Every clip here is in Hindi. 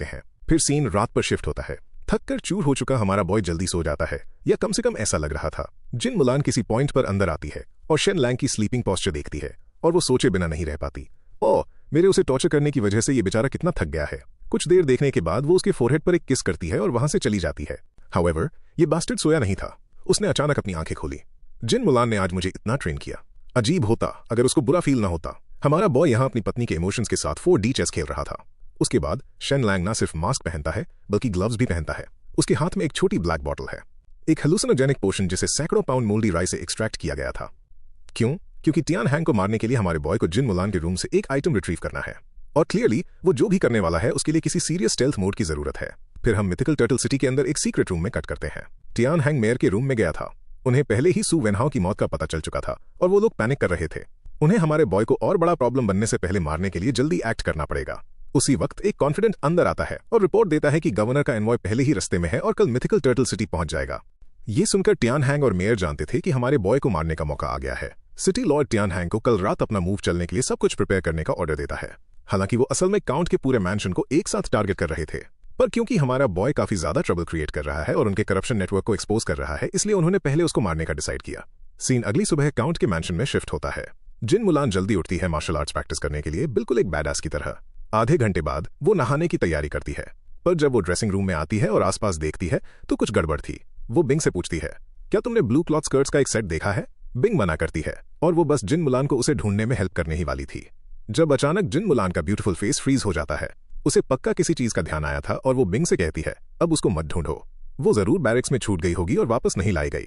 देखते हैं। फिर सीन रात पर शिफ्ट होता है। थक कर चूर हो चुका हमारा बॉय जल्दी सो जाता है, या कम से कम ऐसा लग रहा था। जिन मुलान किसी पॉइंट पर अंदर आती है और शेन लैंग की स्लीपिंग पोस्चर देखती है और वो सोचे बिना नहीं रह पाती। ओह, मेरे उसे टॉर्चर करने की वजह से ये बेचारा कितना थक गया है। कुछ देर देखने के बाद वो उसके फोरहेड पर एक किस करती है और वहां से चली जाती है। हाउएवर, ये बास्टर्ड सोया नहीं था। उसने अचानक अपनी आंखें खोली। जिन मुलान ने आज मुझे इतना ट्रेन किया। अजीब होता अगर उसको बुरा फील ना होता। हमारा बॉय यहाँ अपनी पत्नी के इमोशंस के साथ 4D चेस खेल रहा था। उसके बाद शेन लैंग ना सिर्फ मास्क पहनता है बल्कि ग्लव्स भी पहनता है। उसके हाथ में एक छोटी ब्लैक बॉटल है, एक हेलुसिनोजेनिक पोशन जिसे सैकड़ों पाउंड मोल्डी राइस से एक्सट्रैक्ट किया गया था। क्यों? क्योंकि टियान हैंग को मारने के लिए हमारे बॉय को जिन मुलान के रूम से एक आइटम रिट्रीव करना है, और क्लियरली वो जो भी करने वाला है उसके लिए किसी सीरियस स्टेल्थ मोड की जरूरत है। फिर हम मिथिकल टर्टल सिटी के अंदर एक सीक्रेट रूम में कट करते हैं। टियान हैंग मेयर के रूम में गया था। उन्हें पहले ही सू वेनहाओ की मौत का पता चल चुका था और वो लोग पैनिक कर रहे थे। उन्हें हमारे बॉय को और बड़ा प्रॉब्लम बनने से पहले मारने के लिए जल्दी एक्ट करना पड़ेगा। उसी वक्त एक कॉन्फिडेंट अंदर आता है और रिपोर्ट देता है कि गवर्नर का एनवॉय पहले ही रस्ते में है और कल मिथिकल टर्टल सिटी पहुंच जाएगा। ये सुनकर टियान हैंग और मेयर जानते थे कि हमारे बॉय को मारने का मौका आ गया है। सिटी लॉर्ड टियान हैंग को कल रात अपना मूव चलने के लिए सब कुछ प्रिपेयर करने का ऑर्डर देता है। हालांकि वो असल में काउंट के पूरे मैंशन को एक साथ टारगेट कर रहे थे, पर क्योंकि हमारा बॉय काफी ज्यादा ट्रबल क्रिएट कर रहा है और उनके करप्शन नेटवर्क को एक्सपोज कर रहा है, इसलिए उन्होंने पहले उसको मारने का डिसाइड किया। सीन अगली सुबह काउंट के मैंशन में शिफ्ट होता है। जिन मुलान जल्दी उठती है मार्शल आर्ट्स प्रैक्टिस करने के लिए, बिल्कुल एक बैडएस की तरह। आधे घंटे बाद वो नहाने की तैयारी करती है, पर जब वो ड्रेसिंग रूम में आती है और आसपास देखती है तो कुछ गड़बड़ थी। वो बिंग से पूछती है, क्या तुमने ब्लू क्लॉथ स्कर्ट्स का एक सेट देखा है? बिंग मना करती है और वो बस जिन मुलान को उसे ढूंढने में हेल्प करने ही वाली थी, जब अचानक जिन मुलान का ब्यूटीफुल फेस फ्रीज हो जाता है। उसे पक्का किसी चीज का ध्यान आया था और वो बिंग से कहती है, अब उसको मत ढूंढो, वो जरूर बैरिक्स में छूट गई होगी और वापस नहीं लाई गई।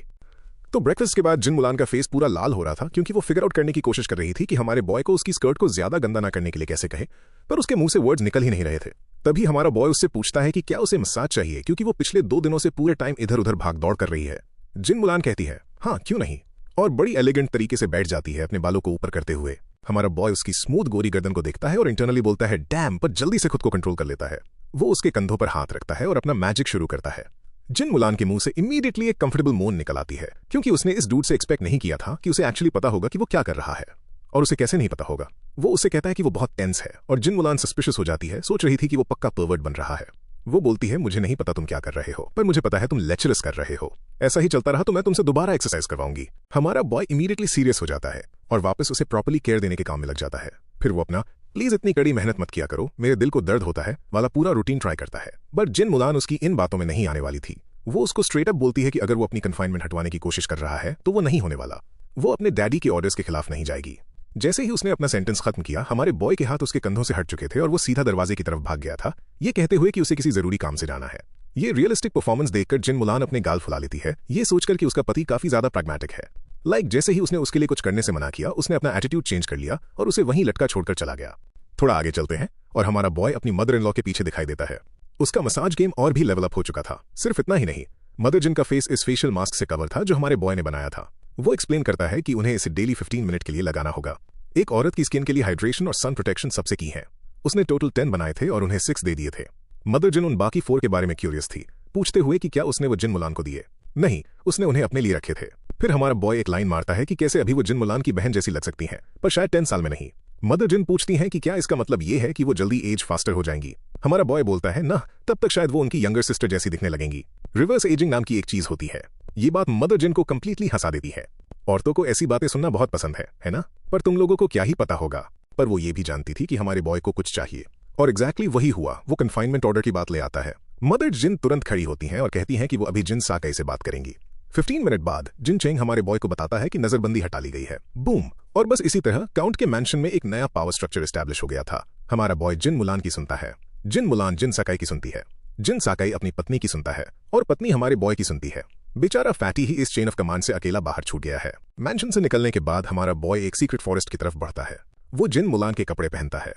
तो ब्रेकफास्ट के बाद जिन मुलान का फेस पूरा लाल हो रहा था, क्योंकि वो फिगर आउट करने की कोशिश कर रही थी कि हमारे बॉय को उसकी स्कर्ट को ज्यादा गंदा ना करने के लिए कैसे कहे, पर उसके मुंह से वर्ड्स निकल ही नहीं रहे थे। तभी हमारा बॉय उससे पूछता है कि क्या उसे मसाज चाहिए, क्योंकि वो पिछले 2 दिनों से पूरे टाइम इधर उधर भाग दौड़ कर रही है। जिन मुलान कहती है, हाँ क्यों नहीं, और बड़ी एलिगेंट तरीके से बैठ जाती है अपने बालों को ऊपर करते हुए। हमारा बॉय उसकी स्मूथ गोरी गर्दन को देखता है और इंटरनली बोलता है डैम, पर जल्दी से खुद को कंट्रोल कर लेता है। वो उसके कंधों पर हाथ रखता है और अपना मैजिक शुरू करता है। जिन मुलान के मुंह से इमीडिएटली एक कंफर्टेबल मोन निकल आती है, क्योंकि उसने इस डूड से एक्सपेक्ट नहीं किया था कि उसे एक्चुअली पता होगा कि वो क्या कर रहा है। और उसे कैसे नहीं पता होगा? वो उससे कहता है कि वो बहुत टेंस है और जिन मुलान सस्पिशियस हो जाती है, सोच रही थी कि वो पक्का परवर्ट बन रहा है। वो बोलती है, मुझे नहीं पता तुम क्या कर रहे हो, पर मुझे पता है तुम लेक्चरस कर रहे हो। ऐसा ही चलता रहा तो मैं तुमसे दोबारा एक्सरसाइज करवाऊंगी। हमारा बॉय इमीडिएटली सीरियस हो जाता है और वापस उसे प्रॉपर्ली केयर देने के काम में लग जाता है। फिर वो अपना प्लीज इतनी कड़ी मेहनत मत किया करो, मेरे दिल को दर्द होता है वाला पूरा रूटीन ट्राई करता है। बट जिन मुलान उसकी इन बातों में नहीं आने वाली थी। वो उसको स्ट्रेट अप बोलती है कि अगर वो अपनी कन्फाइनमेंट हटवाने की कोशिश कर रहा है तो वो नहीं होने वाला। वो अपने डैडी के ऑर्डर्स के खिलाफ नहीं जाएगी। जैसे ही उसने अपना सेंटेंस खत्म किया, हमारे बॉय के हाथ उसके कंधों से हट चुके थे और वो सीधा दरवाजे की तरफ भाग गया था, ये कहते हुए कि उसे किसी जरूरी काम से जाना है। ये रियलिस्टिक परफॉर्मेंस देखकर जिन मुलान अपने गाल फुला लेती है, ये सोचकर कि उसका पति काफी ज्यादा प्रैग्मेटिक है। जैसे ही उसने उसके लिए कुछ करने से मना किया, उसने अपना एटीट्यूड चेंज कर लिया और उसे वहीं लटका छोड़कर चला गया। थोड़ा आगे चलते हैं और हमारा बॉय अपनी मदर इन लॉ के पीछे दिखाई देता है। उसका मसाज गेम और भी लेवल अप हो चुका था। सिर्फ इतना ही नहीं, मदर जिन का फेस इस फेशियल मास्क से कवर था जो हमारे बॉय ने बनाया था। वो एक्सप्लेन करता है कि उन्हें इसे डेली 15 मिनट के लिए लगाना होगा। एक औरत की स्किन के लिए हाइड्रेशन और सन प्रोटेक्शन सबसे की है। उसने टोटल 10 बनाए थे और उन्हें 6 दे दिए थे। मदर जिन उन बाकी 4 के बारे में क्यूरियस थी, पूछते हुए कि क्या उसने वो जिन मुलान को दिए। नहीं, उसने उन्हें अपने लिए रखे थे। फिर हमारा बॉय एक लाइन मारता है कि कैसे अभी वो जिन मुलान की बहन जैसी लग सकती हैं, पर शायद 10 साल में नहीं। मदर जिन पूछती हैं कि क्या इसका मतलब ये है कि वो जल्दी एज फास्टर हो जाएंगी। हमारा बॉय बोलता है ना, तब तक शायद वो उनकी यंगर सिस्टर जैसी दिखने लगेंगी। रिवर्स एजिंग नाम की एक चीज होती है। ये बात मदर जिन को कंप्लीटली हंसा देती है। औरतों को ऐसी बातें सुनना बहुत पसंद है ना? पर तुम लोगों को क्या ही पता होगा। पर वो ये भी जानती थी कि हमारे बॉय को कुछ चाहिए, और एग्जैक्टली वही हुआ। वो कन्फाइनमेंट ऑर्डर की बात ले आता है। मदर जिन तुरंत खड़ी होती हैं और कहती हैं कि वो अभी जिन साकाई से बात करेंगी। 15 मिनट बाद जिन चेंग हमारे बॉय को बताता है कि नजरबंदी हटा ली गई है। बूम! और बस इसी तरह काउंट के मैंशन में एक नया पावर स्ट्रक्चर एस्टैब्लिश हो गया था। हमारा बॉय जिन मुलान की सुनता है, जिन मुलान जिन साकाई की सुनती है, जिन साकाई अपनी पत्नी की सुनता है और पत्नी हमारे बॉय की सुनती है। बेचारा फैटी ही इस चेन ऑफ कमांड से अकेला बाहर छूट गया है। मैंशन से निकलने के बाद हमारा बॉय एक सीक्रेट फॉरेस्ट की तरफ बढ़ता है। वो जिन मुलान के कपड़े पहनता है।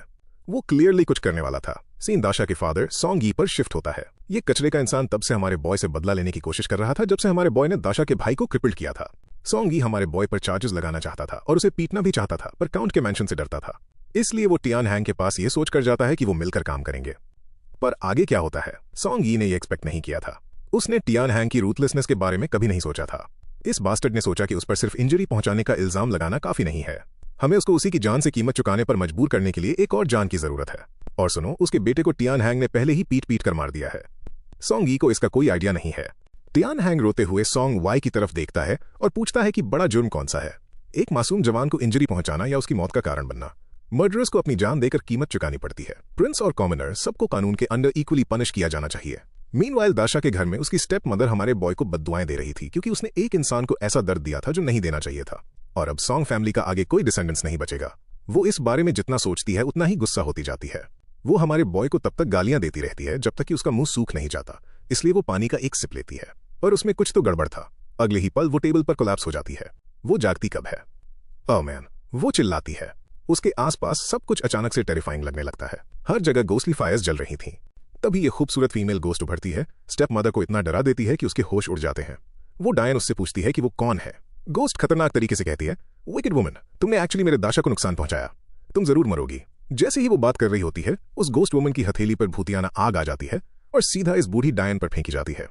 वो क्लियरली कुछ करने वाला था। सीन दाशा के फादर सोंग यी पर शिफ्ट होता है। ये कचरे का इंसान तब से हमारे बॉय से बदला लेने की कोशिश कर रहा था जब से हमारे बॉय ने दाशा के भाई को क्रिपल्ड किया था। सोंग यी हमारे बॉय पर चार्जेस लगाना चाहता था और उसे पीटना भी चाहता था, पर काउंट के मैंशन से डरता था। इसलिए वो टियान हैंग के पास ये सोच कर जाता है कि वो मिलकर काम करेंगे। पर आगे क्या होता है, सोंग यी ने ये एक्सपेक्ट नहीं किया था। उसने टियान हैंग की रूथलेसनेस के बारे में कभी नहीं सोचा था। इस बास्टर्ड ने सोचा कि उस पर सिर्फ इंजरी पहुंचाने का इल्जाम लगाना काफी नहीं है, हमें उसको उसी की जान से कीमत चुकाने पर मजबूर करने के लिए एक और जान की जरूरत है। और सुनो, उसके बेटे को टियान हैंग ने पहले ही पीट पीट कर मार दिया है। सॉन्ग ई को इसका कोई आइडिया नहीं है। टियान हैंग रोते हुए सॉन्ग वाई की तरफ देखता है और पूछता है कि बड़ा जुर्म कौन सा है, एक मासूम जवान को इंजरी पहुंचाना या उसकी मौत का कारण बनना। मर्डरर्स को अपनी जान देकर कीमत चुकानी पड़ती है। प्रिंस और कॉमनर सबको कानून के अंडर इक्वली पनिश किया जाना चाहिए। मीनवाइल दाशा के घर में उसकी स्टेप मदर हमारे बॉय को बद्दुआएं दे रही थी क्योंकि उसने एक इंसान को ऐसा दर्द दिया था जो नहीं देना चाहिए था। और अब सॉन्ग फैमिली का आगे कोई डिसेंडेंट्स नहीं बचेगा। वो इस बारे में जितना सोचती है उतना ही गुस्सा होती जाती है। वो हमारे बॉय को तब तक गालियां देती रहती है जब तक कि उसका मुंह सूख नहीं जाता, इसलिए वो पानी का एक सिप लेती है। पर उसमें कुछ तो गड़बड़ था। अगले ही पल वो टेबल पर कोलैप्स हो जाती है। वो जागती कब है? ओह मैन, वो चिल्लाती है। उसके आसपास सब कुछ अचानक से टेरिफाइंग लगने लगता है। हर जगह गोस्टली फायर्स जल रही थीं। तभी ये खूबसूरत फीमेल गोस्ट उभरती है, स्टेप मदर को इतना डरा देती है कि उसके होश उड़ जाते हैं। वो डायन उससे पूछती है कि वो कौन है। गोस्ट खतरनाक तरीके से कहती है, विकेड वुमन, तुमने एक्चुअली मेरे दाशा को नुकसान पहुंचाया, तुम जरूर मरोगी। जैसे ही वो बात कर रही होती है, उस गोस्ट वुमन की हथेली पर भूतियाना आग आ जाती है और सीधा इस बूढ़ी डायन पर फेंकी जाती है।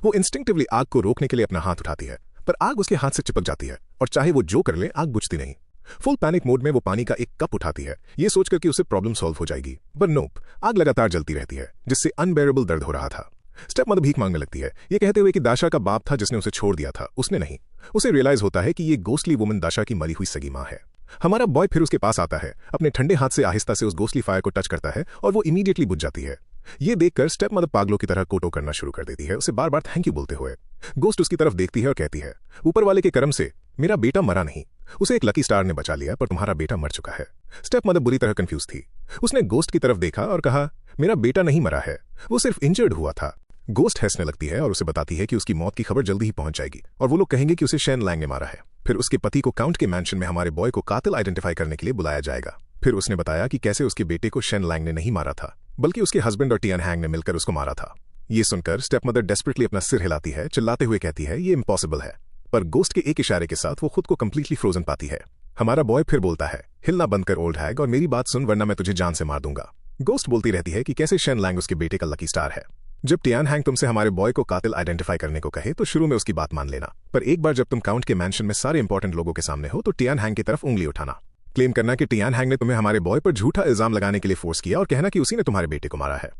वो इंस्टिंक्टिवली आग को रोकने के लिए अपना हाथ उठाती है, पर आग उसके हाथ से चिपक जाती है और चाहे वो जो कर ले आग बुझती नहीं। फुल पैनिक मोड में वो पानी का एक कप उठाती है, ये सोचकर कि उसे प्रॉब्लम सॉल्व हो जाएगी, पर नोप, आग लगातार जलती रहती है जिससे अनबेरेबल दर्द हो रहा था। स्टेप मदर भीख मांगने लगती है, ये कहते हुए कि दाशा का बाप था जिसने उसे छोड़ दिया था, उसने नहीं। उसे रियलाइज होता है कि ये गोस्टली वुमन दाशा की मरी हुई सगी मां है। हमारा बॉय फिर उसके पास आता है, अपने ठंडे हाथ से आहिस्ता से उस गोस्टली फायर को टच करता है और वो इमीडिएटली बुझ जाती है। ये देखकर स्टेप मदर पागलों की तरह कोटो करना शुरू कर देती है, उसे बार बार थैंक यू बोलते हुए। गोस्ट उसकी तरफ देखती है और कहती है, ऊपर वाले के कर्म से मेरा बेटा मरा नहीं, उसे एक लकी स्टार ने बचा लिया, पर तुम्हारा बेटा मर चुका है। स्टेप मदर बुरी तरह कंफ्यूज थी। उसने गोस्ट की तरफ देखा और कहा, मेरा बेटा नहीं मरा है, वो सिर्फ इंजर्ड हुआ था। गोस्ट हंसने लगती है और उसे बताती है कि उसकी मौत की खबर जल्दी ही पहुंच जाएगी और वो लोग कहेंगे कि उसे शेन लैंग ने मारा है। फिर उसके पति को काउंट के मैंशन में हमारे बॉय को कातिल आइडेंटिफाई करने के लिए बुलाया जाएगा। फिर उसने बताया कि कैसे उसके बेटे को शेन लैंग ने नहीं मारा था, बल्कि उसके हस्बैंड और टियान हैंग ने मिलकर उसको मारा था। ये सुनकर स्टेप मदर डेस्परेटली अपना सिर हिलाती है, चिल्लाते हुए कहती है, ये इम्पॉसिबल है। पर गोस्ट के एक इशारे के साथ वो खुद को कंप्लीटली फ्रोजन पाती है। हमारा बॉय फिर बोलता है, हिलना बंद कर ओल्ड हैग और मेरी बात सुन, वरना मैं तुझे जान से मार दूंगा। गोस्ट बोलती रहती है कि कैसे शेन लैंग उसके बेटे का लकी स्टार है। जब टियान हैंग तुमसे हमारे बॉय को कातिल आइडेंटिफाई करने को कहे तो शुरू में उसकी बात मान लेना, पर एक बार जब तुम काउंट के मैंशन में सारे इंपॉर्टेंट लोगों के सामने हो तो टियान हैंग की तरफ उंगली उठाना, क्लेम करना कि टियान हैंग ने तुम्हें हमारे बॉय पर झूठा इल्जाम लगाने के लिए फोर्स किया और कहना कि उसी ने तुम्हारे बेटे को मारा है।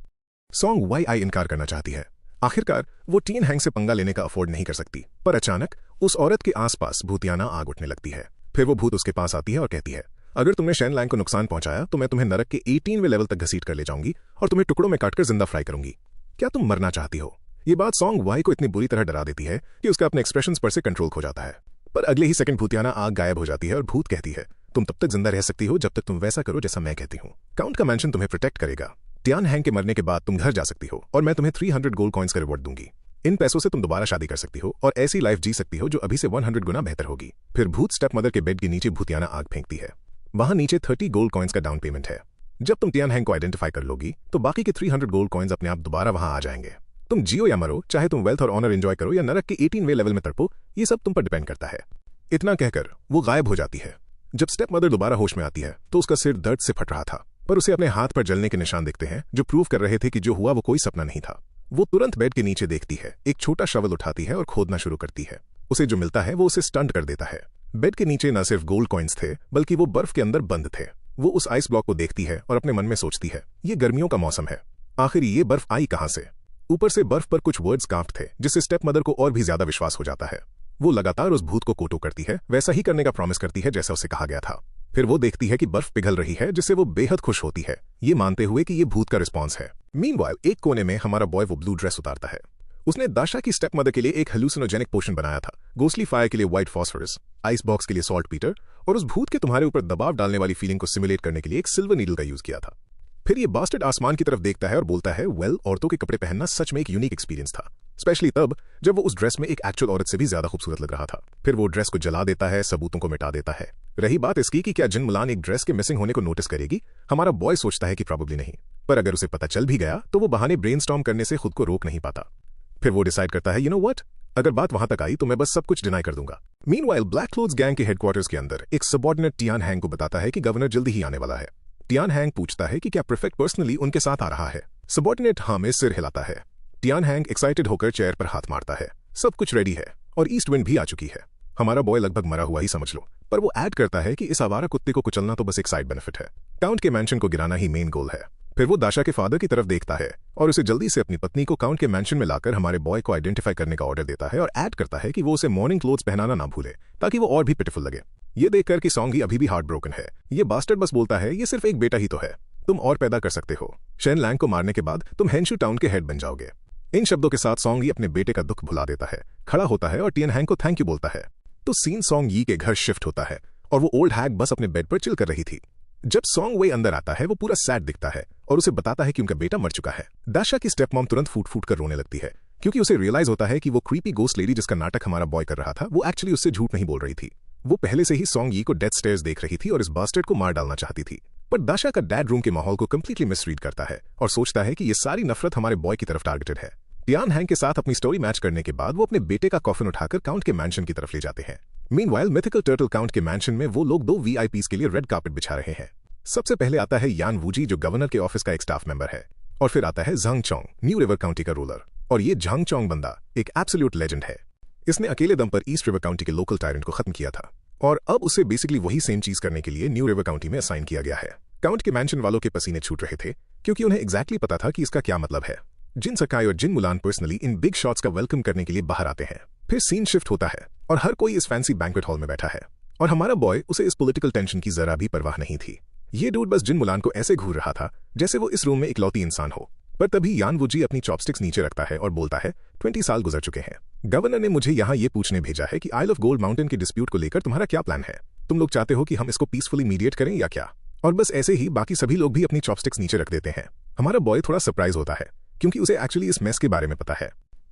सॉन्ग वाई आई इनकार करना चाहती है। आखिरकार वो टियान हैंग से पंगा लेने का अफोर्ड नहीं कर सकती, पर अचानक उस औरत के आसपास भूतियाना आग उठने लगती है। फिर वो भूत उसके पास आती है और कहती है, अगर तुमने शेन लैंग को नुकसान पहुंचाया तो मैं तुम्हें नरक के 18वें लेवल तक घसीट कर ले जाऊंगी और तुम्हें टुकड़ों में काटकर जिंदा फ्राई करूंगी। क्या तुम मरना चाहती हो? ये बात सॉन्ग वाई को इतनी बुरी तरह डरा देती है कि उसका अपने एक्सप्रेशंस पर से कंट्रोल खो जाता है। पर अगले ही सेकंड भूतियाना आग गायब हो जाती है और भूत कहती है, तुम तब तक जिंदा रह सकती हो जब तक तुम वैसा करो जैसा मैं कहती हूँ। काउंट का मैंशन तुम्हें प्रोटेक्ट करेगा। टियान हैंग के मरने के बाद तुम घर जा सकती हो और मैं तुम्हें 300 गोल्ड कॉइन्स का रिवॉर्ड दूंगी। इन पैसों से तुम दोबारा शादी कर सकती हो और ऐसी लाइफ जी सकती हो जो अभी से 100 गुना बेहतर होगी। फिर भूत स्टेप मदर के बेड के नीचे भूतियाना आग फेंकती है। वहां नीचे 30 गोल्ड कॉइन्स का डाउन पेमेंट है। जब तुम टियान हैंग को आइडेंटिफाई कर लोगी तो बाकी के 300 गोल्ड कॉइन्स अपने आप दोबारा वहां आ जाएंगे। तुम जियो या मरो, चाहे तुम वेल्थ और ऑनर एंजॉय करो या नरक के 18वें लेवल में तड़पो, ये सब तुम पर डिपेंड करता है। इतना कहकर वो गायब हो जाती है। जब स्टेप मदर दोबारा होश में आती है तो उसका सिर दर्द से फट रहा था, पर उसे अपने हाथ पर जलने के निशान दिखते हैं जो प्रूव कर रहे थे कि जो हुआ वो कोई सपना नहीं था। वो तुरंत बेड के नीचे देखती है, एक छोटा शवल उठाती है और खोदना शुरू करती है। उसे जो मिलता है वो उसे स्टंट कर देता है। बेड के नीचे न सिर्फ गोल्ड कॉइन्स थे बल्कि वो बर्फ के अंदर बंद थे। वो उस आइस ब्लॉक को देखती है और अपने मन में सोचती है, ये गर्मियों का मौसम है, आखिर ये बर्फ आई कहां से? ऊपर से बर्फ पर कुछ वर्ड्स काफ्ट थे जिससे स्टेप मदर को और भी ज्यादा विश्वास हो जाता है। वो लगातार उस भूत को कोटो करती है, वैसा ही करने का प्रॉमिस करती है जैसा उसे कहा गया था। फिर वो देखती है कि बर्फ पिघल रही है जिससे वो बेहद खुश होती है, ये मानते हुए कि ये भूत का रिस्पॉन्स है। मीनवाइल एक कोने में हमारा बॉय वो ब्लू ड्रेस उतारता है। उसने दाशा की स्टेप मदर के लिए एक हेलुसिनोजेनिक पोशन बनाया था, गोस्टली फायर के लिए व्हाइट फॉस्फोरस, आइस बॉक्स के लिए सॉल्ट पीटर और उस भूत के तुम्हारे ऊपर दबाव डालने वाली फीलिंग को सिमुलेट करने के लिए एक सिल्वर नीडल का यूज किया था। फिर ये बास्टर्ड आसमान की तरफ देखता है और बोलता है, वेल, औरतों के कपड़े पहनना सच में एक यूनिक एक्सपीरियंस था, स्पेशली तब जब वो उस ड्रेस में एक एक्चुअल औरत से भी ज्यादा खूबसूरत लग रहा था। फिर वो ड्रेस को जला देता है, सबूतों को मिटा देता है। रही बात इसकी कि क्या जिन मुलान एक ड्रेस के मिसिंग होने को नोटिस करेगी, हमारा बॉय सोचता है कि प्रॉब्ली नहीं, पर अगर उसे पता चल भी गया तो वो बहाने ब्रेनस्टॉर्म करने से खुद को रोक नहीं पाता। फिर वो डिसाइड करता है, यू नो व्हाट, अगर बात वहां तक आई तो मैं बस सब कुछ डिनाई कर दूंगा। मीनवाइल ब्लैक क्लोथ्स गैंग के हेडक्वार्टर्स के अंदर एक सबऑर्डिनेट टियान हैंग को बताता है कि गवर्नर जल्दी ही आने वाला है। टियान हैंग पूछता है कि क्या प्रीफेक्ट पर्सनली उनके साथ आ रहा है। सबऑर्डिनेट हाँ में सिर हिलाता है। टियान हैंग एक्साइटेड होकर चेयर पर हाथ मारता है। सब कुछ रेडी है और ईस्ट विंड भी आ चुकी है। हमारा बॉय लगभग मरा हुआ ही समझ लो, पर वो ऐड करता है कि इस आवारा कुत्ते को कुचलना तो बस एक साइड बेनिफिट है, काउंट के मैंशन को गिराना ही मेन गोल है। फिर वो दाशा के फादर की तरफ देखता है और उसे जल्दी से अपनी पत्नी को काउंट के मैंशन में लाकर हमारे बॉय को आइडेंटिफाई करने का ऑर्डर देता है और ऐड करता है कि वो उसे मॉर्निंग क्लोथ्स पहनाना ना भूले ताकि वो और भी पिटिफुल लगे। ये देखकर कि सॉन्ग ही अभी भी हार्ट ब्रोकन है। ये बास्टर्ड बस बोलता है ये सिर्फ एक बेटा ही तो है, तुम और पैदा कर सकते हो। शेन लैंग को मारने के बाद तुम हेंशू टाउन के हेड बन जाओगे। इन शब्दों के साथ सॉन्ग ही अपने बेटे का दुख भुला देता है, खड़ा होता है और टियन हैंग को थैंक यू बोलता है। तो सीन सॉन्ग यी के घर शिफ्ट होता है और वो ओल्ड हैग बस अपने बेड पर चिल कर रही थी। जब सॉन्ग वे अंदर आता है वो पूरा सैड दिखता है और उसे बताता है कि उनका बेटा मर चुका है। दाशा की स्टेप मॉम तुरंत फूट फूट कर रोने लगती है क्योंकि उसे रियलाइज होता है कि वो क्रीपी गोस्ट लेडी जिसका नाटक हमारा बॉय कर रहा था वो एक्चुअली उससे झूठ नहीं बोल रही थी। वो पहले से ही सॉन्ग यी को डेथ स्टेयर्स देख रही थी और इस बास्टर्ड को मार डालना चाहती थी। पर दाशा का डैड रूम के माहौल को कंप्लीटली मिसरीड करता है और सोचता है कि ये सारी नफरत हमारे बॉय की तरफ टारगेटेड है। टियान हैंग के साथ अपनी स्टोरी मैच करने के बाद वो अपने बेटे का कॉफिन उठाकर काउंट के मैंशन की तरफ ले जाते हैं। मीनवाइल मिथिकल टर्टल काउंट के मैंशन में वो लोग 2 VIPs के लिए रेड कार्पेट बिछा रहे हैं। सबसे पहले आता है यान वूजी जो गवर्नर के ऑफिस का एक स्टाफ मेंबर है, और फिर आता है झांग चोंग, न्यू रिवर काउंटी का रूलर। और ये झांग चोंग बंदा एक एब्सोल्यूट लेजेंड है। इसने अकेले दम पर ईस्ट रिवर काउंटी के लोकल टायरेंट को खत्म किया था और अब उसे बेसिकली वही सेम चीज करने के लिए न्यू रिवर काउंटी में असाइन किया गया है। काउंट के मैंशन वालों के पसीने छूट रहे थे क्योंकि उन्हें एग्जैक्टली पता था कि इसका क्या मतलब है। जिन सकाई और जिन Mulan personally in big shots का वेलकम करने के लिए बाहर आते हैं। फिर सीन शिफ्ट होता है और हर कोई इस फैंसी बैंक्वेट हॉल में बैठा है और हमारा बॉय उसे इस पॉलिटिकल टेंशन की जरा भी परवाह नहीं थी। ये डूड बस जिन मुलान को ऐसे घूर रहा था जैसे वो इस रूम में इकलौती इंसान हो। पर तभी यान वूजी अपनी चॉपस्टिक्स नीचे रखता है और बोलता है 20 साल गुजर चुके हैं। गवर्नर ने मुझे यहाँ ये पूछने भेजा है कि आइल ऑफ गोल्ड माउंटेन के डिस्प्यूट को लेकर तुम्हारा क्या प्लान है। तुम लोग चाहते हो कि हम इसको पीसफुली मीडिएट करें या क्या। और बस ऐसे ही बाकी सभी लोग भी अपनी चॉपस्टिक्स नीचे रख देते हैं। हमारा बॉय थोड़ा सरप्राइज होता है क्योंकि उसे एक्चुअली इस मेस के बारे में पता है।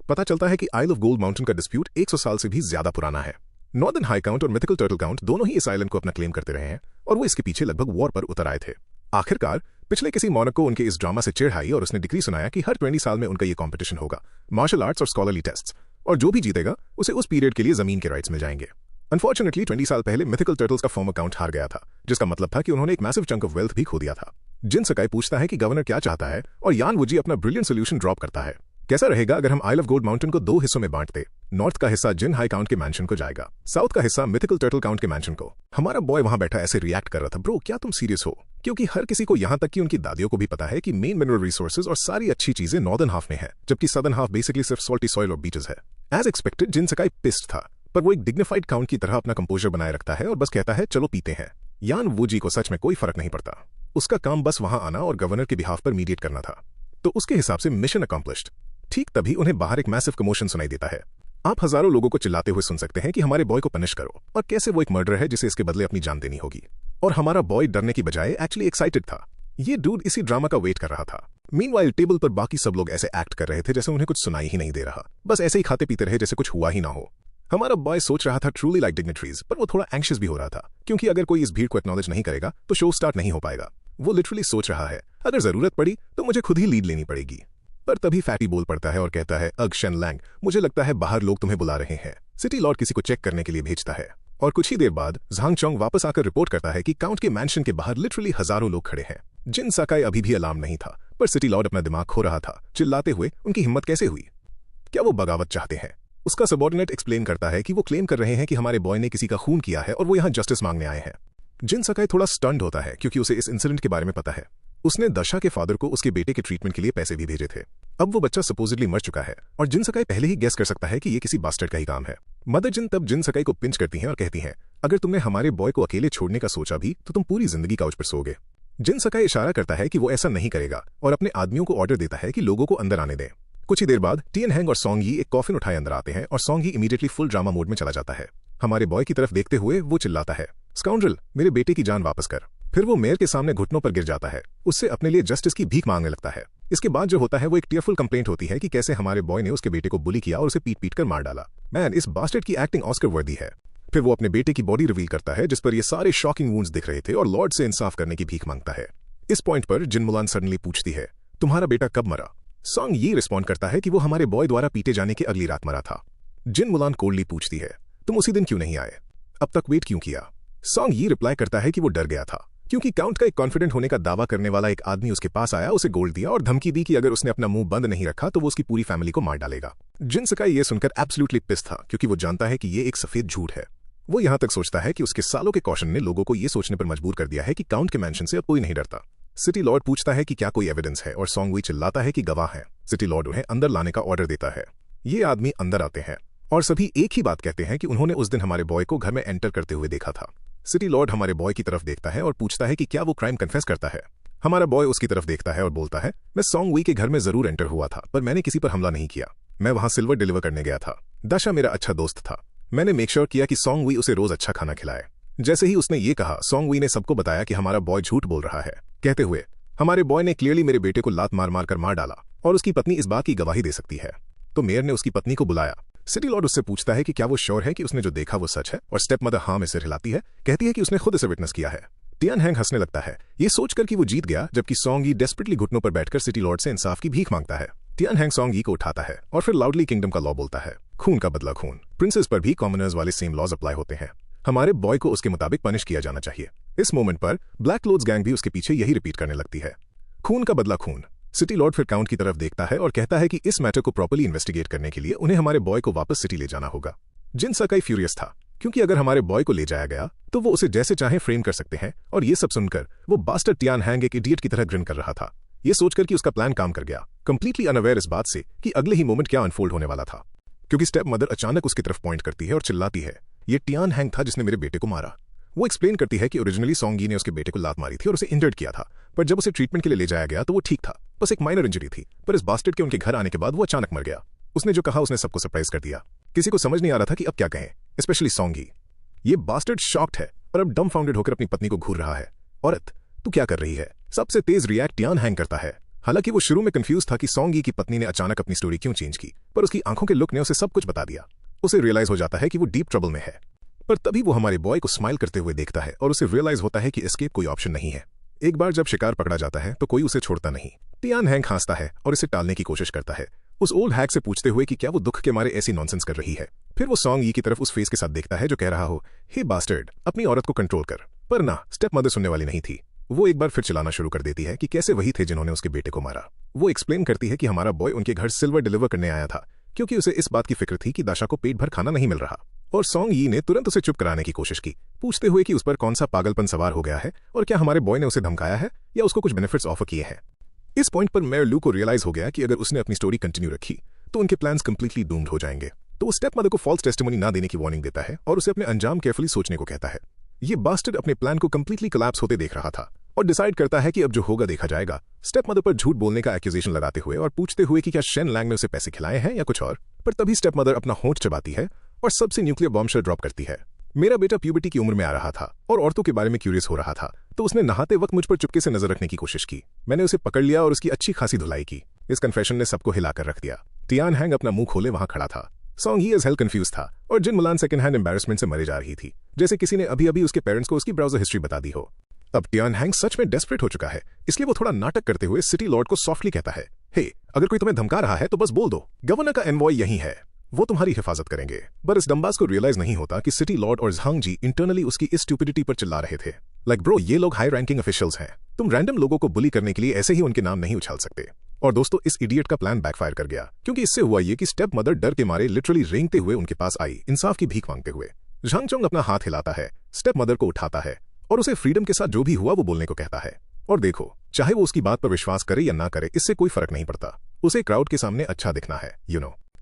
पता चलता है कि आइल ऑफ गोल्ड माउंटेन का डिस्प्यूट 100 साल से भी ज्यादा पुराना है। नॉर्दर्न हाई काउंट और मिथिकल टर्टल काउंट दोनों ही इस आइलैंड को अपना क्लेम करते रहे हैं और वो इसके पीछे लगभग वॉर पर उतर आए थे। आखिरकार पिछले किसी मॉनक को उनके इस ड्रामा से चिढ़ आई और उसने डिक्री सुनाया कि हर 20 साल में उनका ये कॉम्पिटिशन होगा, मार्शल आर्ट्स और स्कॉलरली टेस्ट्स, और जो भी जीतेगा उसे उस पीरियड के लिए जमीन के राइट्स मिल जाएंगे। अनफॉर्चुनेटली 20 साल पहले मिथिकल टर्टल्स का फॉर्म अकाउंट हार गया था, जिसका मतलब था कि उन्होंने एक मैसिव चंक ऑफ वेल्थ भी खो दिया था। जिन सकाई पूछता है कि गवर्नर क्या चाहता है और यान वूजी अपना ब्रिलियंट सोल्यूशन ड्रॉप करता है। कैसा रहेगा अगर हम आइल ऑफ गोल्ड माउंटेन को 2 हिस्सों में बांटते। नॉर्थ का हिस्सा जिन हाई काउंट के मैंशन को जाएगा, साउथ का हिस्सा मिथिकल टर्टल काउंट के मैंशन को। हमारा बॉय वहां बैठा ऐसे रिएक्ट कर रहा था, ब्रो क्या तुम सीरियस हो? क्योंकि हर किसी को यहां तक कि उनकी दादियों को भी पता है कि मेन मिनरल रिसोर्सेज और सारी अच्छी चीजें नॉर्दर्न हाफ में है, जबकि सदर्न हाफ बेसिकली सिर्फ सॉल्टी सॉइल और बीचेस है। एज एक्सपेक्टेड जिन सकाई पिस्ड था, पर वो एक डिग्निफाइड काउंट की तरह अपना कंपोजर बनाए रखता है और बस कहता है चलो पीते हैं। यान वूजी को सच में कोई फर्क नहीं पड़ता। उसका काम बस वहां आना और गवर्नर के बिहाफ पर मीडिएट करना था। तो उसके हिसाब से मिशन अकम्प्लिश्ड। ठीक तभी उन्हें बाहर एक मैसिव कमोशन सुनाई देता है। आप हजारों लोगों को चिल्लाते हुए सुन सकते हैं कि हमारे बॉय को पनिश करो और कैसे वो एक मर्डर है जिसे इसके बदले अपनी जान देनी होगी। और हमारा बॉय डरने की बजाय एक्चुअली एक्साइटेड था। ये डूड इसी ड्रामा का वेट कर रहा था। मीनवाइल टेबल पर बाकी सब लोग ऐसे एक्ट कर रहे थे जैसे उन्हें कुछ सुनाई ही नहीं दे रहा, बस ऐसे ही खाते पीते रहे जैसे कुछ हुआ ही ना हो। हमारा बॉय सोच रहा था ट्रूली लाइक डिग्निटरीज, पर वो थोड़ा एंग्शियस भी हो रहा था क्योंकि अगर कोई इस भीड़ को एक्नॉलेज नहीं करेगा तो शो स्टार्ट नहीं हो पाएगा। वो लिटरली सोच रहा है अगर जरूरत पड़ी तो मुझे खुद ही लीड लेनी पड़ेगी। पर तभी फैटी बोल पड़ता है और कहता है अग शेन लैंग, मुझे लगता है बाहर लोग तुम्हें बुला रहे हैं। सिटी लॉर्ड किसी को चेक करने के लिए भेजता है और कुछ ही देर बाद झांग चोंग वापस आकर रिपोर्ट करता है कि काउंट के मैंशन के बाहर लिटरली हजारों लोग खड़े हैं। जिन सकाई अभी भी अलार्म नहीं था, पर सिटी लॉर्ड अपना दिमाग खो रहा था। चिल्लाते हुए उनकी हिम्मत कैसे हुई? क्या वो बगावत चाहते हैं? उसका सबॉर्डिनेट एक्सप्लेन करता है कि वो क्लेम कर रहे हैं कि हमारे बॉय ने किसी का खून किया है और वो यहाँ जस्टिस मांगने आए हैं। जिन सकाई थोड़ा स्टन्ड होता है क्योंकि उसे इस इंसिडेंट के बारे में पता है। उसने दशा के फादर को उसके बेटे के ट्रीटमेंट के लिए पैसे भी भेजे थे। अब वो बच्चा सपोजिटली मर चुका है और जिन सकाई पहले ही गेस कर सकता है कि ये किसी बास्टर्ड का ही काम है। मदर जिन तब जिन सकाई को पिंच करती हैं और कहती हैं अगर तुमने हमारे बॉय को अकेले छोड़ने का सोचा भी तो तुम पूरी जिंदगी काउच पर सोओगे। जिन सकाई इशारा करता है कि वो ऐसा नहीं करेगा और अपने आदमियों को ऑर्डर देता है कि लोगों को अंदर आने दें। कुछ ही देर बाद टियन हैंग और सॉन्ग यी एक कॉफिन उठाए अंदर आते हैं और सॉन्ग यी इमीडिएटली फुल ड्रामा मोड में चला जाता है। हमारे बॉय की तरफ देखते हुए वो चिल्लाता है स्काउंड्रल, मेरे बेटे की जान वापस कर। फिर वो मेयर के सामने घुटनों पर गिर जाता है, उससे अपने लिए जस्टिस की भीख मांगने लगता है। इसके बाद जो होता है वो एक टीयरफुल कंप्लेंट होती है कि कैसे हमारे बॉय ने उसके बेटे को बुली किया और उसे पीट पीट कर मार डाला। मैन, इस बास्टर्ड की एक्टिंग ऑस्कर वर्दी है। फिर वो अपने बेटे की बॉडी रिवील करता है जिस पर ये सारे शॉकिंग वुंड्स दिख रहे थे और लॉर्ड से इंसाफ करने की भीख मांगता है। इस पॉइंट पर जिन मुलान सडनली पूछती है तुम्हारा बेटा कब मरा? सॉन्ग ये रिस्पॉन्ड करता है कि वो हमारे बॉय द्वारा पीटे जाने की अगली रात मरा था। जिन मुलान कोल्डली पूछती है तुम उसी दिन क्यों नहीं आए? अब तक वेट क्यों किया? सॉन्ग ये रिप्लाई करता है कि वो डर गया था क्योंकि काउंट का एक कॉन्फिडेंट होने का दावा करने वाला एक आदमी उसके पास आया, उसे गोल्ड दिया और धमकी दी कि अगर उसने अपना मुंह बंद नहीं रखा तो वो उसकी पूरी फैमिली को मार डालेगा। जिन सकाई ये सुनकर एब्सोल्युटली पिस था क्योंकि वो जानता है कि ये एक सफेद झूठ है। वो यहां तक सोचता है कि उसके सालों के कौशन ने लोगों को ये सोचने पर मजबूर कर दिया है कि काउंट के मैंशन से अब कोई नहीं डरता। सिटी लॉर्ड पूछता है कि क्या कोई एविडेंस है और सॉन्ग वी चिल्लाता है कि गवाह है। सिटी लॉर्ड उन्हें अंदर लाने का ऑर्डर देता है। ये आदमी अंदर आते हैं और सभी एक ही बात कहते हैं कि उन्होंने उस दिन हमारे बॉय को घर में एंटर करते हुए देखा था। सिटी लॉर्ड हमारे बॉय की तरफ देखता है और पूछता है कि क्या वो क्राइम कन्फेस करता है। हमारा बॉय उसकी तरफ देखता है और बोलता है, मैं सॉन्ग वी के घर में जरूर एंटर हुआ था, पर मैंने किसी पर हमला नहीं किया। मैं वहां सिल्वर डिलीवर करने गया था। दाशा मेरा अच्छा दोस्त था। मैंने मेक श्योर किया कि सॉन्ग वी उसे रोज अच्छा खाना खिलाए। जैसे ही उसने ये कहा, सॉन्ग वी ने सबको बताया कि हमारा बॉय झूठ बोल रहा है, कहते हुए हमारे बॉय ने क्लियरली मेरे बेटे को लात मार मार कर मार डाला और उसकी पत्नी इस बात की गवाही दे सकती है। तो मेयर ने उसकी पत्नी को बुलाया। सिटी लॉर्ड उससे पूछता है कि क्या वो श्योर है कि उसने जो देखा वो सच है, और स्टेप मदर हाँ में सिर हिलाती है, कहती है कि उसने खुद इसे विटनेस किया है। टियान हैंग हंसने लगता है, ये सोचकर कि वो जीत गया, जबकि सॉन्ग यी डेस्परेटली घुटनों पर बैठकर सिटी लॉर्ड से इंसाफ की भीख मांगता है। टियान हैंग सॉन्ग यी को उठाता है और फिर लाउडली किंगडम का लॉ बोलता है, खून का बदला खून। प्रिंसेस पर भी कॉमनर्स वाले सेम लॉज अप्लाई होते हैं। हमारे बॉय को उसके मुताबिक पनिश किया जाना चाहिए। इस मोमेंट पर ब्लैक क्लोथ्स गैंग भी उसके पीछे यही रिपीट करने लगती है, खून का बदला खून। सिटी लॉर्ड फिर काउंट की तरफ देखता है और कहता है कि इस मैटर को प्रॉपर्ली इन्वेस्टिगेट करने के लिए उन्हें हमारे बॉय को वापस सिटी ले जाना होगा। जिन सकाई फ्यूरियस था, क्योंकि अगर हमारे बॉय को ले जाया गया तो वो उसे जैसे चाहे फ्रेम कर सकते हैं, और ये सब सुनकर वो बास्टर्ड टियान हैंग एक इडियट की तरह ग्रिन कर रहा था, ये सोचकर कि उसका प्लान काम कर गया, कंप्लीटली अनअवेयर इस बात से कि अगले ही मोमेंट क्या अनफोल्ड होने वाला था। क्योंकि स्टेप मदर अचानक उसकी तरफ पॉइंट करती है और चिल्लाती है, ये टियान हैंग था जिसने मेरे बेटे को मारा। वो एक्सप्लेन करती है कि ओरिजिनली सॉन्ग यी ने उसके बेटे को लात मारी थी और उसे इंजर्ड किया था, पर जब उसे ट्रीटमेंट के लिए ले जाया गया तो वो ठीक था, बस एक माइनर इंजरी थी। पर इस बास्टर्ड के उनके घर आने के बाद वो अचानक मर गया। उसने जो कहा उसने सबको सरप्राइज कर दिया। किसी को समझ नहीं आ रहा था कि अब क्या कहें, स्पेशली सॉन्ग यी। ये बास्टर्ड शॉक्ड है और अब डम्फाउंडेड होकर अपनी पत्नी को घूर रहा है। औरत, तू क्या कर रही है? सबसे तेज रिएक्ट टियान हैंग करता है। हालांकि वो शुरू में कंफ्यूज था कि सॉन्ग यी की पत्नी ने अचानक अपनी स्टोरी क्यों चेंज की, पर उसकी आंखों के लुक ने उसे सब कुछ बता दिया। उसे रियलाइज हो जाता है कि वो डीप ट्रबल में है, पर तभी वो हमारे बॉय को स्माइल करते हुए देखता है और उसे रियलाइज होता है कि एस्केप कोई ऑप्शन नहीं है। एक बार जब शिकार पकड़ा जाता है तो कोई उसे छोड़ता नहीं। टियान हैंग हंसता है और इसे टालने की कोशिश करता है, उस ओल्ड हैक से पूछते हुए कि क्या वो दुख के मारे ऐसी नॉनसेंस कर रही है। फिर वो सॉन्ग यी की तरफ उस फेस के साथ देखता है जो कह रहा हो, हे बास्टर्ड, अपनी औरत को कंट्रोल कर। पर ना, स्टेप मदर सुनने वाली नहीं थी। वो एक बार फिर चिल्लाना शुरू कर देती है कि कैसे वही थे जिन्होंने उसके बेटे को मारा। वो एक्सप्लेन करती है कि हमारा बॉय उनके घर सिल्वर डिलीवर करने आया था, क्योंकि उसे इस बात की फिक्र थी कि दाशा को पेट भर खाना नहीं मिल रहा। और सॉन्ग यी ने तुरंत उसे चुप कराने की कोशिश की, पूछते हुए कि उस पर कौन सा पागलपन सवार हो गया है और क्या हमारे बॉय ने उसे धमकाया है या उसको कुछ बेनिफिट्स ऑफर किए हैं। इस पॉइंट पर मेयर लू को रियलाइज हो गया कि अगर उसने अपनी स्टोरी कंटिन्यू रखी तो उनके प्लान्स कंप्लीटली डूम्ड हो जाएंगे। तो वो स्टेप मदर को फॉल्स टेस्टिमोनी ना देने की वार्निंग देता है और उसे अपने अंजाम केयरफुली सोचने को कहता है। ये बास्टर्ड अपने प्लान को कंप्लीटली कोलैप्स होते देख रहा था और डिसाइड करता है कि अब जो होगा देखा जाएगा। स्टेप मदर पर झूठ बोलने का एक्यूजेशन लगाते हुए और पूछते हुए कि क्या शेन लैंग ने उसे पैसे खिलाए हैं या कुछ और। पर तभी स्टेप मदर अपना होंठ चबाती है और सबसे न्यूक्लियर बॉम्बशेल ड्रॉप करती है। मेरा बेटा प्यूबर्टी की उम्र में आ रहा था और औरतों के बारे में क्यूरियस हो रहा था, तो उसने नहाते वक्त मुझ पर चुपके से नजर रखने की कोशिश की। मैंने उसे पकड़ लिया और उसकी अच्छी खासी धुलाई की। इस कन्फेशन ने सबको हिलाकर रख दिया। टियान हैंग अपना मुंह खोले वहां खड़ा था। सॉन्ग यी एज हेल कंफ्यूज था और जिन मुलान सेकंड हैंड एम्बैरेसमेंट से मरे जा रही थी, जैसे किसी ने अभी अभी उसके पेरेंट्स को उसकी ब्राउजर हिस्ट्री बता दी हो। अब टियान हैंग सच में डेस्परेट हो चुका है, इसलिए वो थोड़ा नाटक करते हुए सिटी लॉर्ड को सॉफ्टली कहता है, हे, अगर कोई तुम्हें धमका रहा है तो बस बोल दो, गवर्नर का एनवॉय यही है, वो तुम्हारी हिफाजत करेंगे। पर इस डम्बास को रियलाइज नहीं होता कि सिटी लॉर्ड और झांग जी इंटरनली उसकी इस स्टूपिडिटी पर चिल्ला रहे थे। लाइक ब्रो, ये लोग हाई रैंकिंग ऑफिशियल्स हैं, तुम रैंडम लोगों को बुली करने के लिए ऐसे ही उनके नाम नहीं उछाल सकते। और दोस्तों, इस इडियट का प्लान बैकफायर कर गया, क्योंकि इससे हुआ ये कि स्टेप मदर डर के मारे लिटरली रेंगते हुए उनके पास आई, इंसाफ की भीख मांगते हुए। झांग चोंग अपना हाथ हिलाता है, स्टेप मदर को उठाता है और उसे फ्रीडम के साथ जो भी हुआ वो बोलने को कहता है। और देखो, चाहे वो उसकी बात पर विश्वास करे या ना करे, इससे कोई फर्क नहीं पड़ता, उसे क्राउड के सामने अच्छा दिखना है,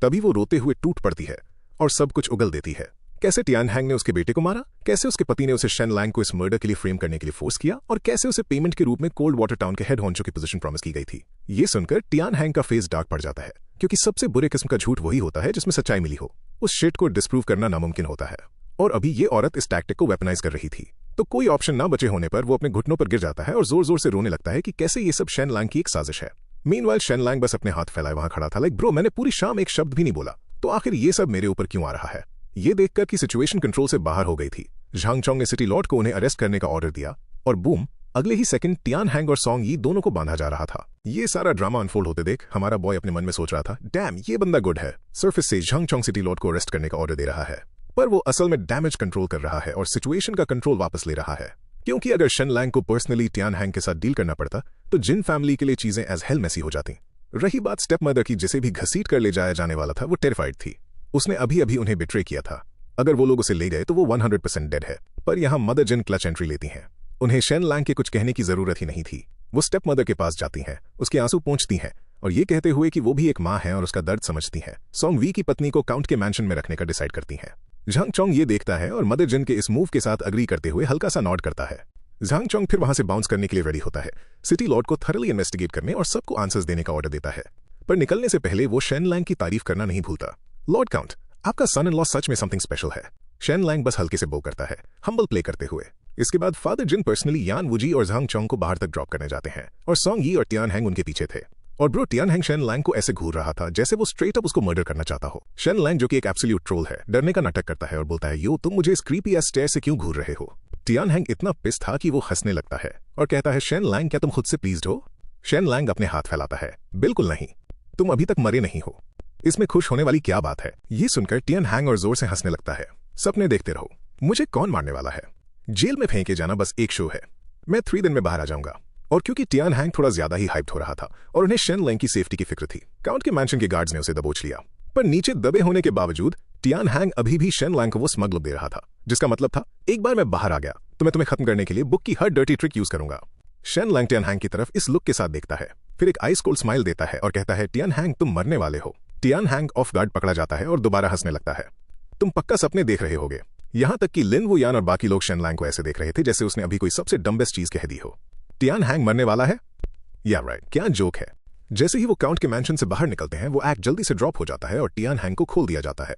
तभी वो रोते हुए टूट पड़ती है और सब कुछ उगल देती है। कैसे टियान हैंग ने उसके बेटे को मारा, कैसे उसके पति ने उसे शेन लैंग को इस मर्डर के लिए फ्रेम करने के लिए फोर्स किया, और कैसे उसे पेमेंट के रूप में कोल्ड वाटर टाउन के हेड होंचो की पोजीशन प्रॉमिस की गई थी। ये सुनकर टियान हैंग का फेस डार्क पड़ जाता है, क्योंकि सबसे बुरे किस्म का झूठ वही होता है जिसमें सच्चाई मिली हो। उस शिट को डिस्प्रूव करना नामुमकिन होता है, और अभी ये औरत इस टैक्टिक को वेपनाइज कर रही थी। तो कोई ऑप्शन ना बचे होने पर वो अपने घुटनों पर गिर जाता है और जोर जोर से रोने लगता है कि कैसे ये सब शेन लैंग की एक साजिश है। मीनवाइल शेन लैंग बस अपने हाथ फैलाए वहां खड़ा था, लाइक ब्रो, मैंने पूरी शाम एक शब्द भी नहीं बोला, तो आखिर ये सब मेरे ऊपर क्यों आ रहा है। ये देखकर कि सिचुएशन कंट्रोल से बाहर हो गई थी, झांग चोंग ने सिटी लॉर्ड को उन्हें अरेस्ट करने का ऑर्डर दिया और बूम, अगले ही सेकंड टियान हैंग और सॉन्ग यी दोनों को बांधा जा रहा था। ये सारा ड्रामा अनफोल्ड होते देख हमारा बॉय अपने मन में सोच रहा था, डैम, ये बंदा गुड है, सरफेस से झांग चोंग सिटी लॉर्ड को अरेस्ट करने का ऑर्डर दे रहा है, पर वो असल में डैमेज कंट्रोल कर रहा है और सिचुएशन का कंट्रोल वापस ले रहा है। क्योंकि अगर शेन लैंग को पर्सनली टियान हैंग के साथ डील करना पड़ता तो जिन फैमिली के लिए चीजें एज हेल मैसी हो जाती। रही बात स्टेप मदर की, जिसे भी घसीट कर ले जाया जाने वाला था, वो टेरिफाइड थी। उसने अभी अभी उन्हें बिट्रे किया था। अगर वो लोग उसे ले गए तो वो 100% डेड है। पर यहाँ मदर जिन क्लच एंट्री लेती हैं। उन्हें शेन लैंग के कुछ कहने की जरूरत ही नहीं थी। वो स्टेप मदर के पास जाती हैं, उसके आंसू पोंछती हैं और ये कहते हुए कि वो भी एक माँ है और उसका दर्द समझती हैं, सॉन्ग वी की पत्नी को काउंट के मैंशन में रखने का डिसाइड करती हैं। झांग चोंग ये देखता है और मदर जिन के इस मूव के साथ अग्री करते हुए हल्का सा नॉड करता है। झांग चोंग फिर वहां से बाउंस करने के लिए रेडी होता है, सिटी लॉर्ड को थरली इन्वेस्टिगेट करने और सबको आंसर्स देने का ऑर्डर देता है। पर निकलने से पहले वो शेन लैंग की तारीफ करना नहीं भूलता। लॉर्ड काउंट, आपका सन इन लॉ सच में समथिंग स्पेशल है। शेन लैंग बस हल्के से बो करता है, हम्बल प्ले करते हुए। इसके बाद फादर जिन पर्सनली यान वुजी और झांग चोंग को बाहर तक ड्रॉप करने जाते हैं और सॉन्ग यी और टियान हैंग उनके पीछे थे। और bro, Tian Hang Shen Lang को ऐसे घूर रहा था जैसे वो स्ट्रेट अप उसको मर्डर करना चाहता हो। शेन लैंग, जो कि एक एब्सोल्यूट ट्रोल है, डरने का नाटक करता है और बोलता है, यो तुम मुझे इस क्रीपी एस स्टेयर से क्यों घूर रहे हो। टियान हैंग इतना पिस था कि वो हंसने लगता है और कहता है, शेन लैंग क्या तुम खुद से प्लीज्ड हो। शेन लैंग अपने हाथ फैलाता है, बिल्कुल नहीं, तुम अभी तक मरे नहीं हो। इसमें खुश होने वाली क्या बात है। ये सुनकर टियान हैंग और जोर से हंसने लगता है। सपने देखते रहो, मुझे कौन मारने वाला है। जेल में फेंके जाना बस एक शो है, मैं 3 दिन में बाहर आ जाऊंगा। और क्योंकि टियान हैंग थोड़ा ज्यादा ही हाइप्ड हो रहा था और उन्हें शेन लैंग की सेफ्टी की फिक्र थी, काउंट के मैंशन के गार्ड्स ने उसे दबोच लिया। पर नीचे दबे होने के बावजूद टियान हैंग अभी भी शेन लैंग को वो स्मगल दे रहा था, जिसका मतलब था, एक बार मैं बाहर आ गया तो मैं तुम्हें खत्म करने के लिए बुक की हर डर्टी ट्रिक यूज करूंगा। शेन लैंग टियान हैंग की तरफ इस लुक के साथ देखता है, फिर एक आइस कोल्ड स्माइल देता है और कहता है, टियान हैंग तुम मरने वाले हो। टियान हैंग ऑफ गार्ड पकड़ा जाता है और दोबारा हंसने लगता है। तुम पक्का सपने देख रहे होगे। यहां तक कि लिन वू यान और बाकी लोग शेन लैंग को ऐसे देख रहे थे जैसे उसने अभी कोई सबसे डम्बेस्ट चीज कह दी हो। टियान हैंग मरने वाला है, या राइट, क्या जोक है। जैसे ही वो काउंट के मैंशन से बाहर निकलते हैं, वो एक्ट जल्दी से ड्रॉप हो जाता है और टियान हैंग को खोल दिया जाता है।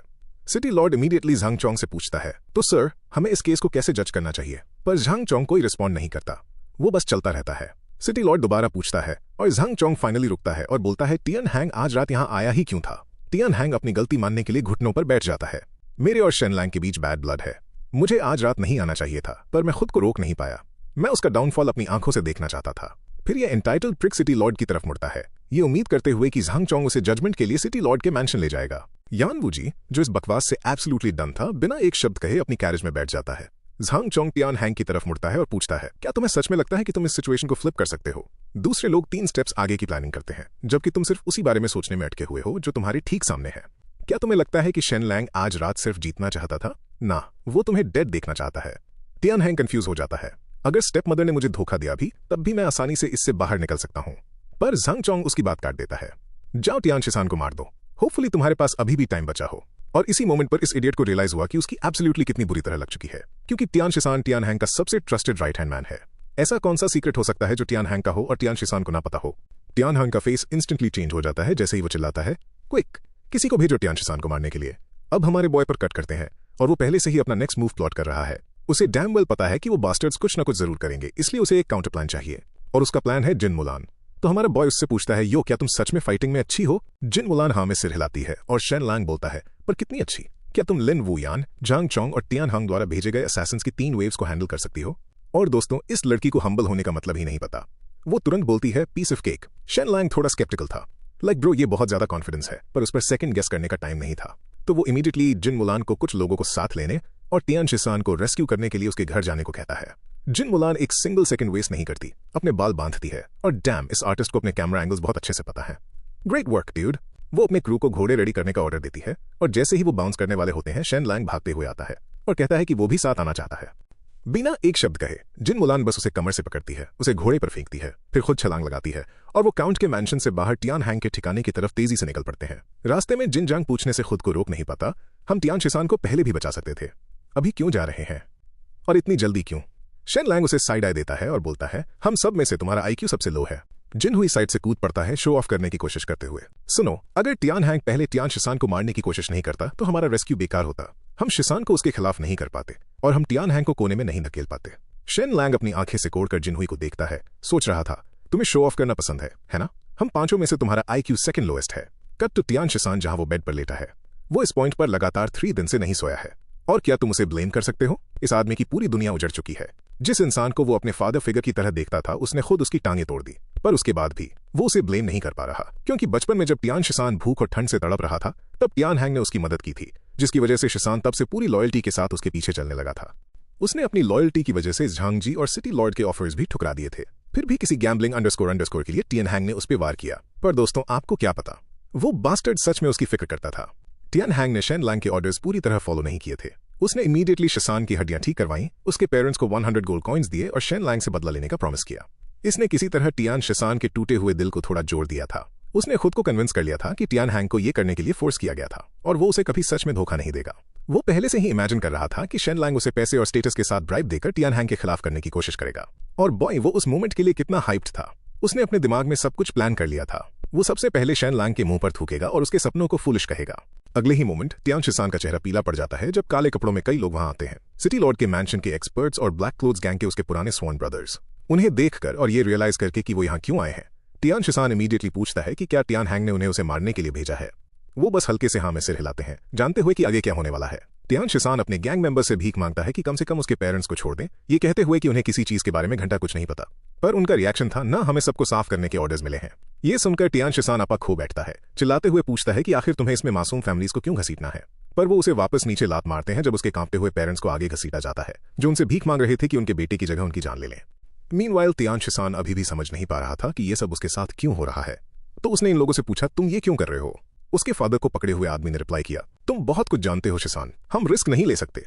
सिटी लॉर्ड इमीडिएटली झांग चोंग से पूछता है, तो सर हमें इस केस को कैसे जज करना चाहिए। पर झांग चोंग कोई रिस्पॉन्ड नहीं करता, वो बस चलता रहता है। सिटी लॉर्ड दोबारा पूछता है और झांग चोंग फाइनली रुकता है और बोलता है, टियान हैंग आज रात यहां आया ही क्यों था। टियान हैंग अपनी गलती मानने के लिए घुटनों पर बैठ जाता है। मेरे और शेन लैंग के बीच बैड ब्लड है, मुझे आज रात नहीं आना चाहिए था, पर मैं खुद को रोक नहीं पाया। मैं उसका डाउनफॉल अपनी आंखों से देखना चाहता था। फिर यह एंटाइटल्ड प्रिक सिटी लॉर्ड की तरफ मुड़ता है, ये उम्मीद करते हुए कि झांग चोंग उसे जजमेंट के लिए सिटी लॉर्ड के मैंशन ले जाएगा। यान वूजी, जो इस बकवास से एब्सोल्युटली डन था, बिना एक शब्द कहे अपनी कैरेज में बैठ जाता है। झांग चोंग टियान हैंग की तरफ मुड़ता है और पूछता है, क्या तुम्हें सच में लगता है कि तुम इस सिचुएशन को फ्लिप कर सकते हो। दूसरे लोग 3 स्टेप्स आगे की प्लानिंग करते हैं, जबकि तुम सिर्फ उसी बारे में सोचने में अटके हुए हो जो तुम्हारे ठीक सामने है। क्या तुम्हें लगता है कि शेन लैंग आज रात सिर्फ जीतना चाहता था? ना, वो तुम्हें डेड देखना चाहता है। टियान हैंग कंफ्यूज हो जाता है, अगर स्टेप मदर ने मुझे धोखा दिया भी, तब भी मैं आसानी से इससे बाहर निकल सकता हूं। पर झांग चोंग उसकी बात काट देता है, जाओ टियान शिसान को मार दो, होपफुली तुम्हारे पास अभी भी टाइम बचा हो। और इसी मोमेंट पर इस इडियट को रियलाइज हुआ कि उसकी एब्सोल्युटली कितनी बुरी तरह लग चुकी है, क्योंकि टियान शिसान टियान हैंग का सबसे ट्रस्टेड राइट हैंड मैन है। ऐसा कौन सा सीक्रेट हो सकता है जो टियान हैंग का हो और टियान शिसान को ना पता हो। टियान हैंग का फेस इंस्टेंटली चेंज हो जाता है जैसे ही वो चिल्लाता है, क्विक, किसी को भेजो टियान शिसान को मारने के लिए। अब हमारे बॉय पर कट करते हैं और वो पहले से ही अपना नेक्स्ट मूव प्लॉट कर रहा है। उसे डैम वेल पता है कि वो बास्टर्ड्स कुछ ना कुछ जरूर करेंगे, इसलिए उसे एक काउंटर प्लान चाहिए और उसका प्लान है जिन मुलान। तो हमारा बॉय उससे पूछता है, यो क्या तुम सच में फाइटिंग में अच्छी हो। जिन मुलान हाँ में सिर हिलाती है और शेन लैंग बोलता है, पर कितनी अच्छी। क्या तुम लिन वू यान, झांग चोंग और टियान हैंग द्वारा भेजे गए असैसिन्स की 3 वेव्स को हैंडल कर सकती हो। और दोस्तों, इस लड़की को हम्बल होने का मतलब ही नहीं पता। वो तुरंत बोलती है, piece of cake. Shen Lang थोड़ा स्केप्टिकल था, लाइक ब्रो ये बहुत ज्यादा कॉन्फिडेंस है, पर उस पर सेकंड गेस करने का टाइम नहीं था। तो वो इमीडिएटली जिन मुलान को कुछ लोगों को साथ लेने और टियान शिसान को रेस्क्यू करने के लिए उसके घर जाने को कहता है। जिन मुलान एक सिंगल सेकंड वेस्ट नहीं करती, अपने बाल बांधती है और डैम, इस आर्टिस्ट को अपने कैमरा एंगल्स बहुत अच्छे से पता है। Great work dude. वो अपने क्रू को घोड़े रेडी करने का ऑर्डर देती है और जैसे ही वो बाउंस करने वाले होते हैं, शेन लैंग भागते हुए आता है और कहता है कि वो भी साथ आना चाहता है। बिना एक शब्द कहे जिन मुलान बस उसे कमर से पकड़ती है, उसे घोड़े पर फेंकती है, फिर खुद छलांग लगाती है और वो काउंट के मैंशन से बाहर टियान हैंग के ठिकाने की तरफ तेजी से निकल पड़ते हैं। रास्ते में जिन जांग पूछने से खुद को रोक नहीं पाता, हम टियान शिसान को पहले भी बचा सकते थे, अभी क्यों जा रहे हैं और इतनी जल्दी क्यों। शेन लैंग उसे साइड आई देता है और बोलता है, हम सब में से तुम्हारा आईक्यू सबसे लो है। जिन हुई साइड से कूद पड़ता है शो ऑफ करने की कोशिश करते हुए। सुनो, अगर टियान हैंग पहले टियान शिसान को मारने की कोशिश नहीं करता तो हमारा रेस्क्यू बेकार होता। हम शिसान को उसके खिलाफ नहीं कर पाते और हम टियान हैंग को कोने में नहीं धकेल पाते। शेन लैंग अपनी आंखें सिकोड़कर जिनहुई को देखता है, सोच रहा था, तुम्हें शो ऑफ करना पसंद है ना। हम 5 में से तुम्हारा आईक्यू सेकंड लोएस्ट है। कट टू टियान शिसान जहां वो बेड पर लेटा है। वो इस पॉइंट पर लगातार 3 दिन से नहीं सोया है। और क्या तुम उसे ब्लेम कर सकते हो? इस आदमी की पूरी दुनिया उजड़ चुकी है। जिस इंसान को वो अपने फादर फिगर की तरह देखता था, उसने खुद उसकी टांगें तोड़ दी, पर उसके बाद भी वो उसे ब्लेम नहीं कर पा रहा, क्योंकि बचपन में जब टियान शिसान भूख और ठंड से तड़प रहा था, तब टियान हैंग ने उसकी मदद की थी, जिसकी वजह से शिसान तब से पूरी लॉयल्टी के साथ उसके पीछे चलने लगा था। उसने अपनी लॉयल्टी की वजह से झांगजी और सिटी लॉर्ड के ऑफर्स भी ठुकरा दिए थे। फिर भी किसी गैम्बलिंग अंडरस्कोर के लिए टियान हैंग ने उस पर वार किया। पर दोस्तों, आपको क्या पता, वो बास्टर्ड सच में उसकी फिक्र करता था। टियान हैंग ने शेन लैंग के ऑर्डर्स पूरी तरह फॉलो नहीं किए थे। उसने इमीडिएटली शिसान की हड्डियां ठीक करवाई, उसके पेरेंट्स को 100 गोल्ड कॉइन्स दिए और शेन लैंग से बदला लेने का प्रॉमिस किया। इसने किसी तरह टियान शिसान के टूटे हुए दिल को थोड़ा जोड़ दिया था। उसने खुद को कन्विंस कर लिया था कि टियान हैंग को ये करने के लिए फोर्स किया गया था और वो उसे कभी सच में धोखा नहीं देगा। वो पहले से ही इमेजिन कर रहा था कि शेन लैंग उसे पैसे और स्टेटस के साथ ब्राइब देकर टियान हैंग के खिलाफ करने की कोशिश करेगा। और बॉय, वो उस मोमेंट के लिए कितना हाइप्ड था। उसने अपने दिमाग में सब कुछ प्लान कर लिया था। वो सबसे पहले शेन लैंग के मुंह पर थूकेगा और उसके सपनों को फुलिश कहेगा। अगले ही मोमेंट टियान शिसान का चेहरा पीला पड़ जाता है जब काले कपड़ों में कई लोग वहां आते हैं। सिटी लॉर्ड के मैंशन के एक्सपर्ट्स और ब्लैक क्लोथ्स गैंग के उसके पुराने स्वॉन ब्रदर्स। उन्हें देखकर और ये रियलाइज करके कि वो यहाँ क्यों आए हैं, टियान शिसान इमीडिएटली पूछता है कि क्या टियान हैंग ने उन्हें उसे मारने के लिए भेजा है। वो बस हल्के से हाँ में सिर हिलाते हैं, जानते हुए कि आगे क्या होने वाला है। टियान शिसान अपने गैंग मेंबर से भीख मांगता है कि कम से कम उसके पेरेंट्स को छोड़ दें, ये कहते हुए कि उन्हें किसी चीज के बारे में घंटा कुछ नहीं पता। पर उनका रिएक्शन था, ना हमें सबको साफ करने के ऑर्डर्स मिले हैं। ये सुनकर टियान शिसान आपा खो बैठता है, चिल्लाते हुए पूछता है कि आखिर तुम्हें इसमें मासूम फैमिलीज को क्यों घसीटना है। पर वो उसे वापस नीचे लात मारते हैं जब उसके कांपते हुए पेरेंट्स को आगे घसीटा जाता है, जो उनसे भीख मांग रहे थे कि उनके बेटे की जगह उनकी जान ले लें। मीनवाइल टियान शिसान अभी भी समझ नहीं पा रहा था कि ये सब उसके साथ क्यों हो रहा है। तो उसने इन लोगों से पूछा, तुम ये क्यों कर रहे हो। उसके फादर को पकड़े हुए आदमी ने रिप्लाई किया, तुम बहुत कुछ जानते हो शिसान, हम रिस्क नहीं ले सकते।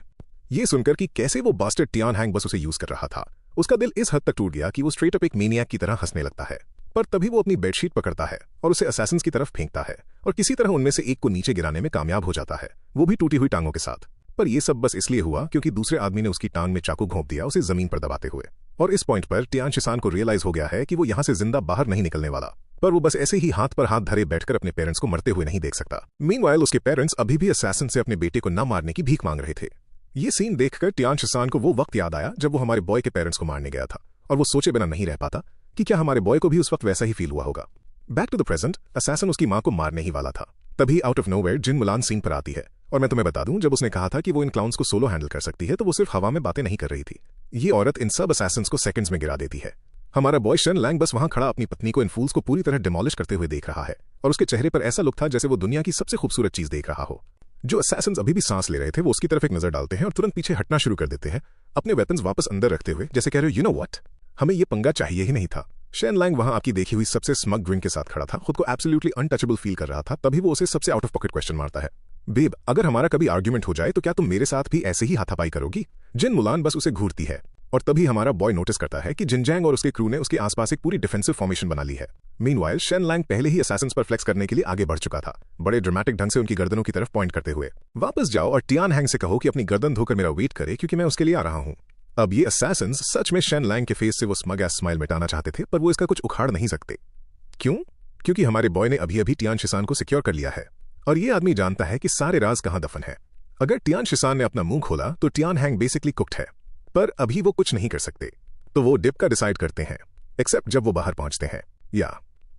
ये सुनकर कि कैसे वो बास्टर्ड टियान हैंग बस उसे यूज कर रहा था, उसका दिल इस हद तक टूट गया कि वो स्ट्रेट अप एक मेनियाक की तरह हंसने लगता है। पर तभी वो अपनी बेडशीट पकड़ता है और उसे असैसिन्स की तरफ फेंकता है और किसी तरह उनमें से एक को नीचे गिराने में कामयाब हो जाता है, वो भी टूटी हुई टांगों के साथ। पर यह सब बस इसलिए हुआ क्योंकि दूसरे आदमी ने उसकी टांग में चाकू घोंप दिया, उसे जमीन पर दबाते हुए। और इस पॉइंट पर टियान शिसान को रियलाइज हो गया है कि वो यहां से जिंदा बाहर नहीं निकलने वाला। पर वो बस ऐसे ही हाथ पर हाथ धरे बैठकर अपने पेरेंट्स को मरते हुए नहीं देख सकता। मीनवाइल उसके पेरेंट्स अभी भी असैसिन से अपने बेटे को न मारने की भीख मांग रहे थे। ये सीन देखकर टियान शिसान को वो वक्त याद आया जब वो हमारे बॉय के पेरेंट्स को मारने गया था, और वो सोचे बिना नहीं रह पाता कि क्या हमारे बॉय को भी उस वक्त वैसा ही फील हुआ होगा। Back to the present, assassin उसकी मां को मारने ही वाला था। तभी out of nowhere Jin Mulan scene पर आती है, और मैं तुम्हें बता दूं, जब उसने कहा था कि वो इन क्लाउन्स को सोलो हैंडल कर सकती है तो वो सिर्फ हवा में बातें नहीं कर रही थी। ये औरत इन सब असैसिन्स को सेकंड्स में गिरा देती है। हमारा बॉय शेन लैंग बस वहां खड़ा अपनी पत्नी को इन फूल्स को पूरी तरह डिमोलिश करते हुए देख रहा है, और उसके चेहरे पर ऐसा लुक था जैसे वो दुनिया की सबसे खूबसूरत चीज देख रहा हो। जो असैसिन्स अभी भी सांस ले रहे थे वो उसकी तरफ एक नजर डालते हैं और तुरंत पीछे हटना शुरू कर देते हैं, अपने वेपन्स वापस अंदर रखते हुए, जैसे कह रहे हो, यू नो व्हाट, हमें ये पंगा चाहिए ही नहीं था। शेन लैंग वहां आपकी देखी हुई सबसे स्मग ड्रिंक के साथ खड़ा था, खुद को एब्सोल्युटली अनटचेबल फील कर रहा था। तभी वो उसे सबसे आउट ऑफ पॉकेट क्वेश्चन मारता है, बेब, अगर हमारा कभी आर्ग्यूमेंट हो जाए तो क्या तुम मेरे साथ भी ऐसे ही हाथापाई करोगी। जिन मुलान बस उसे घूरती है, और तभी हमारा बॉय नोटिस करता है कि जिनजैंग और उसके क्रू ने उसके आसपास एक पूरी डिफेंसिव फॉर्मेशन बना ली है। मीनवाइल शेन लैंग पहले ही असैसिन्स पर फ्लेक्स करने के लिए आगे बढ़ चुका था, बड़े ड्रामेटिक ढंग से उनकी गर्दनों की तरफ पॉइंट करते हुए, वापस जाओ और टियान हैंग से कहो कि अपनी गर्दन धोकर मेरा वेट करे, क्योंकि मैं उसके लिए आ रहा हूं। अब ये असैसिन्स सच में शेन लैंग के फेस से वो स्मग एस स्माइल मिटाना चाहते थे, पर वो इसका कुछ उखाड़ नहीं सकते। क्यों? क्योंकि हमारे बॉय ने अभी अभी टियान शिसान को सिक्योर कर लिया है, और ये आदमी जानता है कि सारे राज कहां दफन है। अगर टियान शिसान ने अपना मुंह खोला तो टियान हैंग बेसिकली कुक्ड है, पर अभी वो कुछ नहीं कर सकते। तो वो डिप का डिसाइड करते हैं, एक्सेप्ट जब वो बाहर पहुंचते हैं, या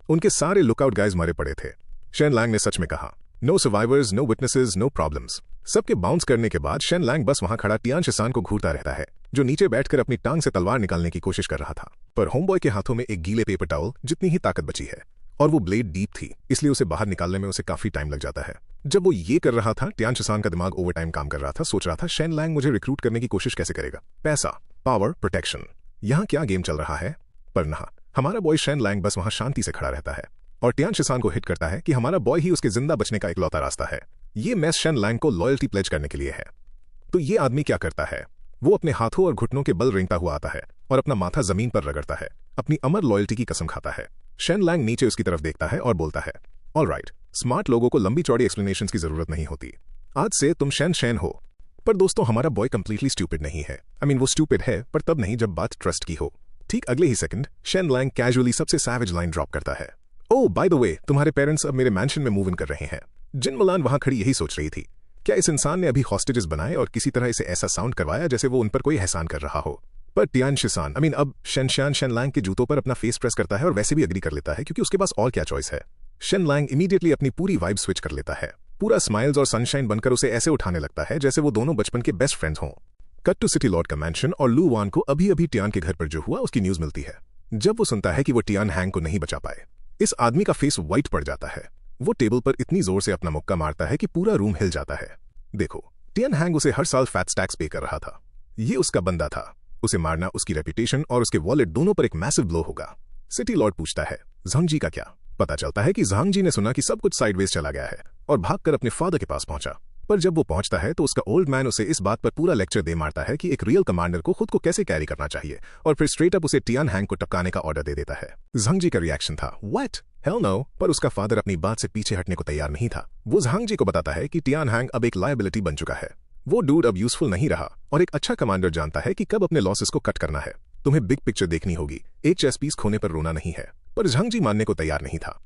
उनके सारे लुकआउट गाइज मरे पड़े थे। शेन लैंग ने सच में कहा, no survivors, no witnesses, no problems. सबके बाउंस करने के बाद शेन लैंग बस वहां खड़ा टियान शिसान को घूरता रहता है, जो नीचे बैठकर अपनी टांग से तलवार निकालने की कोशिश कर रहा था। पर होमबॉय के हाथों में एक गीले पेपर टॉवल जितनी ही ताकत बची है, और वो ब्लेड डीप थी, इसलिए उसे बाहर निकालने में उसे काफी टाइम लग जाता है। जब वो ये कर रहा था, टियान शिसान का दिमाग ओवर टाइम काम कर रहा था, सोच रहा था शेन लैंग मुझे रिक्रूट करने की कोशिश कैसे करेगा। पैसा, पावर, प्रोटेक्शन, यहाँ क्या गेम चल रहा है। पर ना, हमारा बॉय शेन लैंग बस वहां शांति से खड़ा रहता है, और टियान शिसान को हिट करता है कि हमारा बॉय ही उसके जिंदा बचने का इकलौता रास्ता है। ये मैस शेन लैंग को लॉयल्टी प्लेज करने के लिए है। तो ये आदमी क्या करता है, वो अपने हाथों और घुटनों के बल रेंगता हुआ आता है और अपना माथा जमीन पर रगड़ता है, अपनी अमर लॉयल्टी की कसम खाता है। शेन लैंग नीचे उसकी तरफ देखता है और बोलता है, ऑलराइट, स्मार्ट लोगों को लंबी चौड़ी एक्सप्लेनेशंस की जरूरत नहीं होती, आज से तुम शेन हो। पर दोस्तों, हमारा बॉय कंप्लीटली स्टूपिड नहीं है। वो स्टूपिड है, पर तब नहीं जब बात ट्रस्ट की हो। ठीक अगले ही सेकंड शेन लैंग कैजुअली सबसे सैवेज लाइन ड्रॉप करता है, ओह बाय द वे, तुम्हारे पेरेंट्स अब मेरे मैंशन में मूव इन कर रहे हैं। जिन मुलान वहां खड़ी यही सोच रही थी, क्या इस इंसान ने अभी हॉस्टेजेस बनाए और किसी तरह इसे ऐसा साउंड करवाया जैसे वो उन पर कोई एहसान कर रहा हो। पर टियान शिसान अब शेन लैंग के जूतों पर अपना फेस प्रेस करता है और वैसे भी एग्री कर लेता है, क्योंकि उसके पास और क्या चॉइस है। शेन लैंग इमीडिएटली अपनी पूरी वाइब स्विच कर लेता है, पूरा स्माइल्स और सनशाइन बनकर उसे ऐसे उठाने लगता है जैसे वो दोनों बचपन के बेस्ट फ्रेंड्स हों। कट टू सिटी लॉर्ड का मैंशन, और लू वान को अभी अभी टियान के घर पर जो हुआ उसकी न्यूज मिलती है। जब वो सुनता है कि वो टियान हैंग को नहीं बचा पाए, इस आदमी का फेस व्हाइट पड़ जाता है। वो टेबल पर इतनी जोर से अपना मुक्का मारता है कि पूरा रूम हिल जाता है। देखो, टियान हैंग उसे हर साल फैट्स टैक्स पे कर रहा था, ये उसका बंदा था। उसे मारना उसकी रेपुटेशन और उसके वॉलेट दोनों पर एक मैसिव ब्लो होगा। सिटी लॉर्ड पूछता है, झांग जी का क्या? पता चलता है कि झांग जी ने सुना कि सब कुछ साइडवेज चला गया है और भागकर अपने फादर के पास पहुंचा। पर जब वो पहुंचता है तो उसका ओल्ड मैन उसे इस बात पर पूरा लेक्चर दे मारता है कि एक रियल कमांडर को खुद को कैसे कैरी करना चाहिए, और फिर स्ट्रेट अप उसे टियान हैंग को टपकाने का ऑर्डर दे देता है। झांगजी का रिएक्शन था व्हाट, हेल नो, पर उसका फादर अपनी बात से पीछे हटने को तैयार नहीं था। वो झांगजी को बताता है कि टियान हैंग अब एक लायबिलिटी बन चुका है, वो डूड अब यूजफुल नहीं रहा, और एक अच्छा कमांडर जानता है कि कब अपने लॉसेस को कट करना है। तुम्हें बिग पिक्चर देखनी होगी, एक चेस पीस खोने पर रोना नहीं है। पर झांगजी मानने को तैयार नहीं था।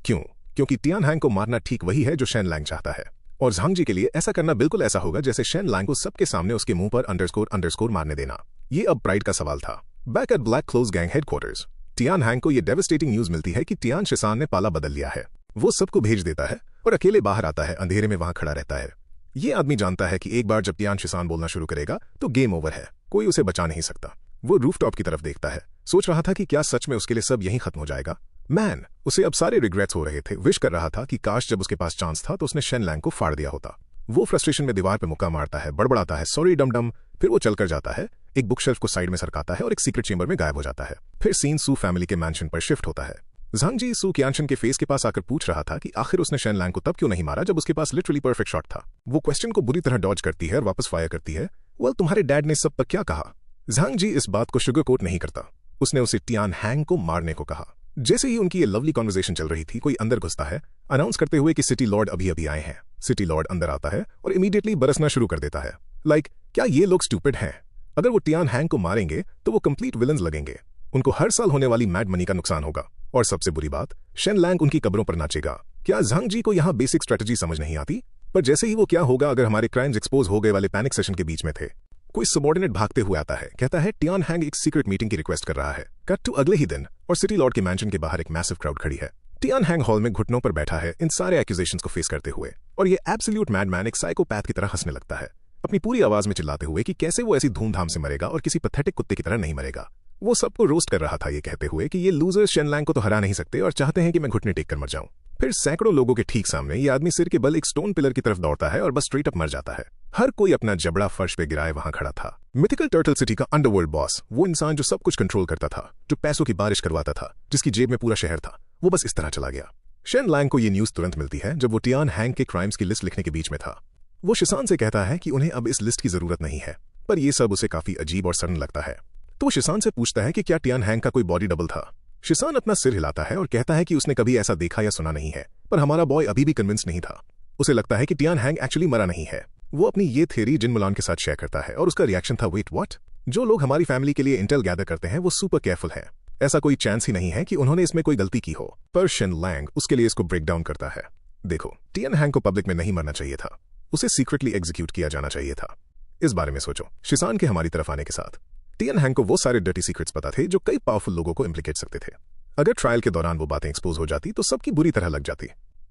क्यों? क्योंकि टियान हैंग को मारना ठीक वही है जो शेन लैंग चाहता है, और झांगजी के लिए ऐसा करना बिल्कुल ऐसा होगा जैसे शेन लैंग को सबके सामने उसके मुंह पर अंडरस्कोर मारने देना। ये अब प्राइड का सवाल था। Back at black close gang headquarters, Tian hang को यह डेवास्टेटिंग न्यूज मिलती है कि टियान शिसान ने पाला बदल लिया है। वो सबको भेज देता है और अकेले बाहर आता है, अंधेरे में वहां खड़ा रहता है। ये आदमी जानता है कि एक बार जब टियान शिसान बोलना शुरू करेगा तो गेम ओवर है, कोई उसे बचा नहीं सकता। वो रूफटॉप की तरफ देखता है, सोच रहा था कि क्या सच में उसके लिए सब यहीं खत्म हो जाएगा। मैन, उसे अब सारे रिग्रेट्स हो रहे थे। विश कर रहा था कि काश जब उसके पास चांस था तो उसने शेन लैंग को फाड़ दिया होता। वो फ्रस्ट्रेशन में दीवार पे मुक्का मारता है, बड़बड़ाता है सॉरी डम डम, फिर वो चलकर जाता है, एक बुक शेल्फ को साइड में सरकाता है और एक सीक्रेट चेंबर में गायब हो जाता है। फिर सीन सू फैमिली के मैंशन पर शिफ्ट होता है। झांगजी सू कियानशन के फेस के पास आकर पूछ रहा था कि आखिर उसने शेन लैंग को तब क्यों नहीं मारा जब उसके पास लिटरली परफेक्ट शॉट था। वो क्वेश्चन को बुरी तरह डॉज करती है और वापस फायर करती है, वेल तुम्हारे डैड ने सब पर क्या कहा। झांगजी इस बात को शुगर कोट नहीं करता, उसने उसे टियान हैंग को मारने को कहा। जैसे ही उनकी ये लवली कॉन्वर्सेशन चल रही थी, कोई अंदर घुसता है अनाउंस करते हुए कि सिटी लॉर्ड अभी अभी आए हैं। सिटी लॉर्ड अंदर आता है और इमीडिएटली बरसना शुरू कर देता है। क्या ये लोग स्टूपिड हैं? अगर वो टियान हैंग को मारेंगे तो वो कंप्लीट विलन्स लगेंगे, उनको हर साल होने वाली मैड मनी का नुकसान होगा, और सबसे बुरी बात शेन लैंग उनकी कब्रों पर नाचेगा। क्या झांगजी को यहाँ बेसिक स्ट्रेटजी समझ नहीं आती? पर जैसे ही वो क्या होगा अगर हमारे क्राइम्स एक्सपोज हो गए वाले पैनिक सेशन के बीच में थे, कोई सबॉर्डिनेट भागते हुए आता है, कहता है टियान हैंग एक सीक्रेट मीटिंग की रिक्वेस्ट कर रहा है। कट टू अगले ही दिन और सिटी लॉर्ड के मैंशन के बाहर एक मैसिव क्राउड खड़ी है। टियान हैंग हॉल में घुटनों पर बैठा है इन सारे एक्यूजेशंस को फेस करते हुए, और ये एब्सोल्यूट मैडमैन एक साइकोपैथ की तरह हंसने लगता है, अपनी पूरी आवाज में चिल्लाते हुए कि कैसे वो ऐसी धूमधाम से मरेगा और किसी पैथेटिक कुत्ते की तरह नहीं मरेगा। वो सबको रोस्ट कर रहा था ये कहते हुए कि ये लूजर शेन लैंग को तो हरा नहीं सकते और चाहते हैं कि मैं घुटने टेक कर मर जाऊं। फिर सैकड़ों लोगों के ठीक सामने ये आदमी सिर के बल एक स्टोन पिलर की तरफ दौड़ता है और बस स्ट्रेट अप मर जाता है। हर कोई अपना जबड़ा फर्श पे गिराए वहां खड़ा था। मिथिकल टर्टल सिटी का अंडरवर्ल्ड बॉस, वो इंसान जो सब कुछ कंट्रोल करता था, जो पैसों की बारिश करवाता था, जिसकी जेब में पूरा शहर था, वो बस इस तरह चला गया। शेन लैंग को ये न्यूज तुरंत मिलती है जब वो टियान हैंग के क्राइम्स की लिस्ट लिखने के बीच में था। वो शिसान से कहता है कि उन्हें अब इस लिस्ट की जरूरत नहीं है, पर यह सब उसे काफी अजीब और सडन लगता है। तो वो शिसान से पूछता है कि क्या टियान हैंग का कोई बॉडी डबल था। शिसान अपना सिर हिलाता है और कहता है कि उसने कभी ऐसा देखा या सुना नहीं है, पर हमारा बॉय अभी भी कन्विंस नहीं था। उसे लगता है कि टियान हैंग एक्चुअली मरा नहीं है। वो अपनी ये थ्योरी जिन मुलान के साथ शेयर करता है और उसका रिएक्शन था वेट व्हाट। जो लोग हमारी फैमिली के लिए इंटेल गैदर करते हैं वो सुपर केयरफुल हैं, ऐसा कोई चांस ही नहीं है कि उन्होंने इसमें कोई गलती की हो। पर शेन लैंग उसके लिए इसको ब्रेक डाउन करता है। देखो, टियान हैंग को पब्लिक में नहीं मरना चाहिए था, उसे सीक्रेटली एग्जीक्यूट किया जाना चाहिए था। इस बारे में सोचो। शिसान के हमारी तरफ आने के साथ टियान हैंग को वो सारे डर्टी सीक्रेट्स पता थे जो कई पावरफुल लोगों को इम्प्लीकेट सकते थे। अगर ट्रायल के दौरान वो बातें एक्सपोज हो जाती तो सबकी बुरी तरह लग जाती,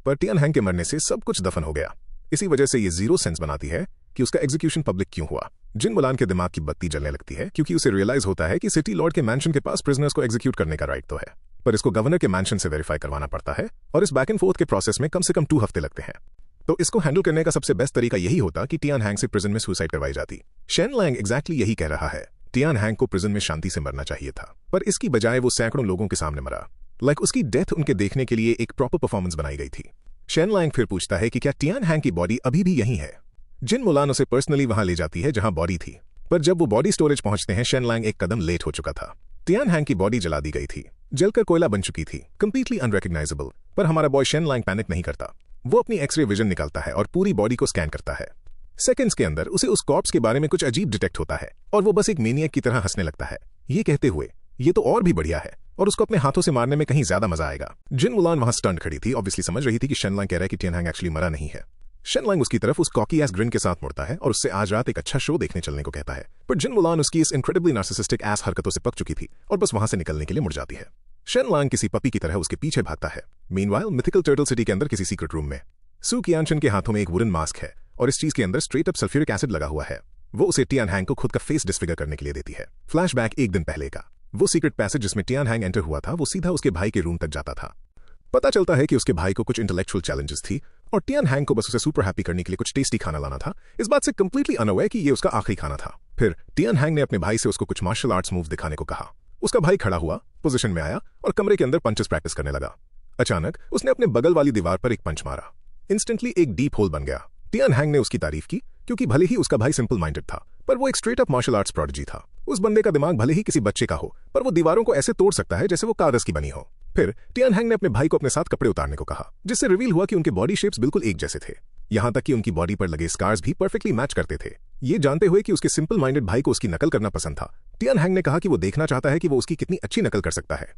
पर टियान हैंग के मरने से सब कुछ दफन हो गया। इसी वजह से ये जीरो सेंस बनाती है कि उसका एग्जीक्यूशन पब्लिक क्यों हुआ। जिन मुलान के दिमाग की बत्ती जलने लगती है क्योंकि उसे रियलाइज होता है कि सिटी लॉर्ड के मैंशन के पास प्रिजनर्स को एग्जीक्यूट करने का राइट तो है, पर इसको गवर्नर के मैंशन से वेरीफाई करवाना पड़ता है, और इस बैक एंड फोर्थ के प्रोसेस में कम से कम 2 हफ्ते लगते हैं। तो इसको हैंडल करने का सबसे बेस्ट तरीका यही होता कि टियान हैंग से प्रिजन में सुसाइड करवाई जाती। शेन लैंग एग्जैक्टली यही कह रहा है। टियान हैंग को प्रिजन में शांति से मरना चाहिए था, पर इसकी बजाय वो सैकड़ों लोगों के सामने मरा। उसकी डेथ उनके देखने के लिए एक प्रॉपर परफॉर्मेंस बनाई गई थी। शेन लैंग फिर पूछता है कि क्या टियान हैंग की बॉडी अभी भी यहीं है। जिन मुलान उसे पर्सनली वहां ले जाती है जहां बॉडी थी, पर जब वो बॉडी स्टोरेज पहुंचते हैं शेन लैंग एक कदम लेट हो चुका था। टियान हैंग की बॉडी जला दी गई थी, जलकर कोयला बन चुकी थी, कंप्लीटली अनरिकॉग्नाइजेबल। पर हमारा बॉय शेन लैंग पैनिक नहीं करता। वो अपनी एक्सरे विजन निकालता है और पूरी बॉडी को स्कैन करता है। सेकंड्स के अंदर उसे उस कॉर्प्स के बारे में कुछ अजीब डिटेक्ट होता है और वो बस एक मेनियक की तरह हंसने लगता है, ये कहते हुए ये तो और भी बढ़िया है और उसको अपने हाथों से मारने में कहीं ज्यादा मजा आएगा। जिन मुलान वहां स्टंट खड़ी थी, ऑब्वियसली समझ रही थी कि शेन लैंग कह रहा है कि टियान हैंग एक्चुअली मरा नहीं है। शेन लैंग उसकी तरफ उस कॉकी एस ग्रिन के साथ मुड़ता है और उससे आज रात एक अच्छा शो देखने चलने को कहता है, पर जिन मुलान उसकी इस इनक्रेडिबली नार्सिसिस्टिक एस हरकतों से पक चुकी थी और बस वहां से निकलने के लिए मुड़ जाती है। शेन लैंग किसी पपी की तरह उसके पीछे भागता है। मीनवाइल मिथिकल टर्टल सिटी के अंदर किसी सीक्रेट रूम में सू कियानशन के हाथों में एक वुडन मास्क है और इस चीज के अंदर स्ट्रेट अप सल्फ्यूरिक एसिड लगा हुआ है। वो उसे टियान हैंग को खुद का फेस डिसफिगर करने के लिए देती है। फ्लैशबैक एक दिन पहले का वो सीक्रेट पैसेज जिसमें टियान हैंग एंटर हुआ था, वो सीधा उसके भाई के रूम तक जाता था। पता चलता है कि उसके भाई को कुछ इंटेलेक्चुअल चैलेंजेस थी और टियान हैंग को बस उसे सुपर हैप्पी करने के लिए कुछ टेस्टी खाना लाना था, इस बात से कंप्लीटली अनअवेयर कि ये उसका आखिरी खाना था। फिर टियान हैंग ने अपने भाई से उसको कुछ मार्शल आर्ट्स मूव दिखाने को कहा। उसका भाई खड़ा हुआ, पोजीशन में आया और कमरे के अंदर पंचेस प्रैक्टिस करने लगा। अचानक उसने अपने बगल वाली दीवार पर एक पंच मारा। इंस्टेंटली एक डीप होल बन गया। टियान हैंग ने उसकी तारीफ की क्योंकि भले ही उसका भाई सिंपल माइंडेड था, पर वो एक straight up martial arts prodigy था। उस बंदे का दिमाग भले ही किसी बच्चे का हो, पर वो दीवारों को ऐसे तोड़ सकता है जैसे वो कागज की बनी हो। फिर टियान हैंग ने अपने भाई को अपने साथ कपड़े उतारने को कहा, जिससे रिवील हुआ कि उनके बॉडी शेप्स बिल्कुल एक जैसे थे। यहां तक कि उनकी बॉडी पर लगे स्कार्स भी परफेक्टली मैच करते थे। ये जानते हुए कि उसके सिंपल माइंडेड भाई को उसकी नकल करना पसंद था, टियान हैंग ने कहा कि वो देखना चाहता है कि वो उसकी कितनी अच्छी नकल कर सकता है।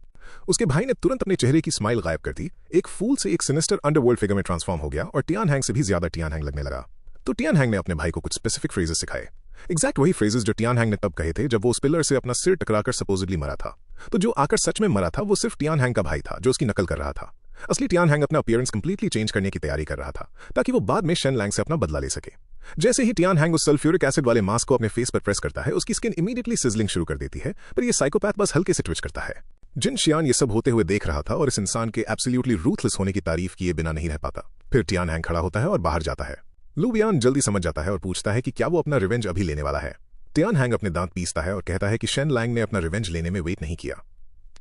उसके भाई ने तुरंत अपने चेहरे की स्माइल गायब कर दी, एक फूल से एक सिनिस्टर अंडरवर्ल्ड फिगर में ट्रांसफॉर्म हो गया और टियान हैंग से भी ज्यादा टियान हैंग लगने लगा। तो टियान हैंग ने अपने भाई को कुछ स्पेसिफिक फ्रेजेस सिखाए, एग्जैक्ट वही फ्रेजेस जो टियान हैंग ने तब कहे थे जब वो उस पिलर से अपना सिर टकराकर सपोजिटली मरा था। तो जो आकर सच में मरा था वो सिर्फ टियान हैंग का भाई था जो उसकी नकल कर रहा था। असली टियान हैंग अपना अपीयरेंस कंप्लीटली चेंज करने की तैयारी कर रहा था ताकि वो बाद में शेन लैंग से अपना बदला ले सके। जैसे ही टियान हैंग उस सल्फ्यूरिक एसिड वाले मास्क को अपने फेस पर प्रेस करता है, उसकी स्किन इमीडिएटली सिजलिंग शुरू कर देती है, पर ये साइकोपैथ बस हल्के से ट्विच करता है। जिन शियान ये सब होते हुए देख रहा था और इस इंसान के एब्सोल्युटली रूथलेस होने की तारीफ किए बिना नहीं रह पाता। फिर टियान हैंग खड़ा होता है और बाहर जाता है। लू वियान जल्दी समझ जाता है और पूछता है कि क्या वो अपना रिवेंज अभी लेने वाला है। टियान हैंग अपने दांत पीसता है और कहता है कि शेन लैंग ने अपना रिवेंज लेने में वेट नहीं किया,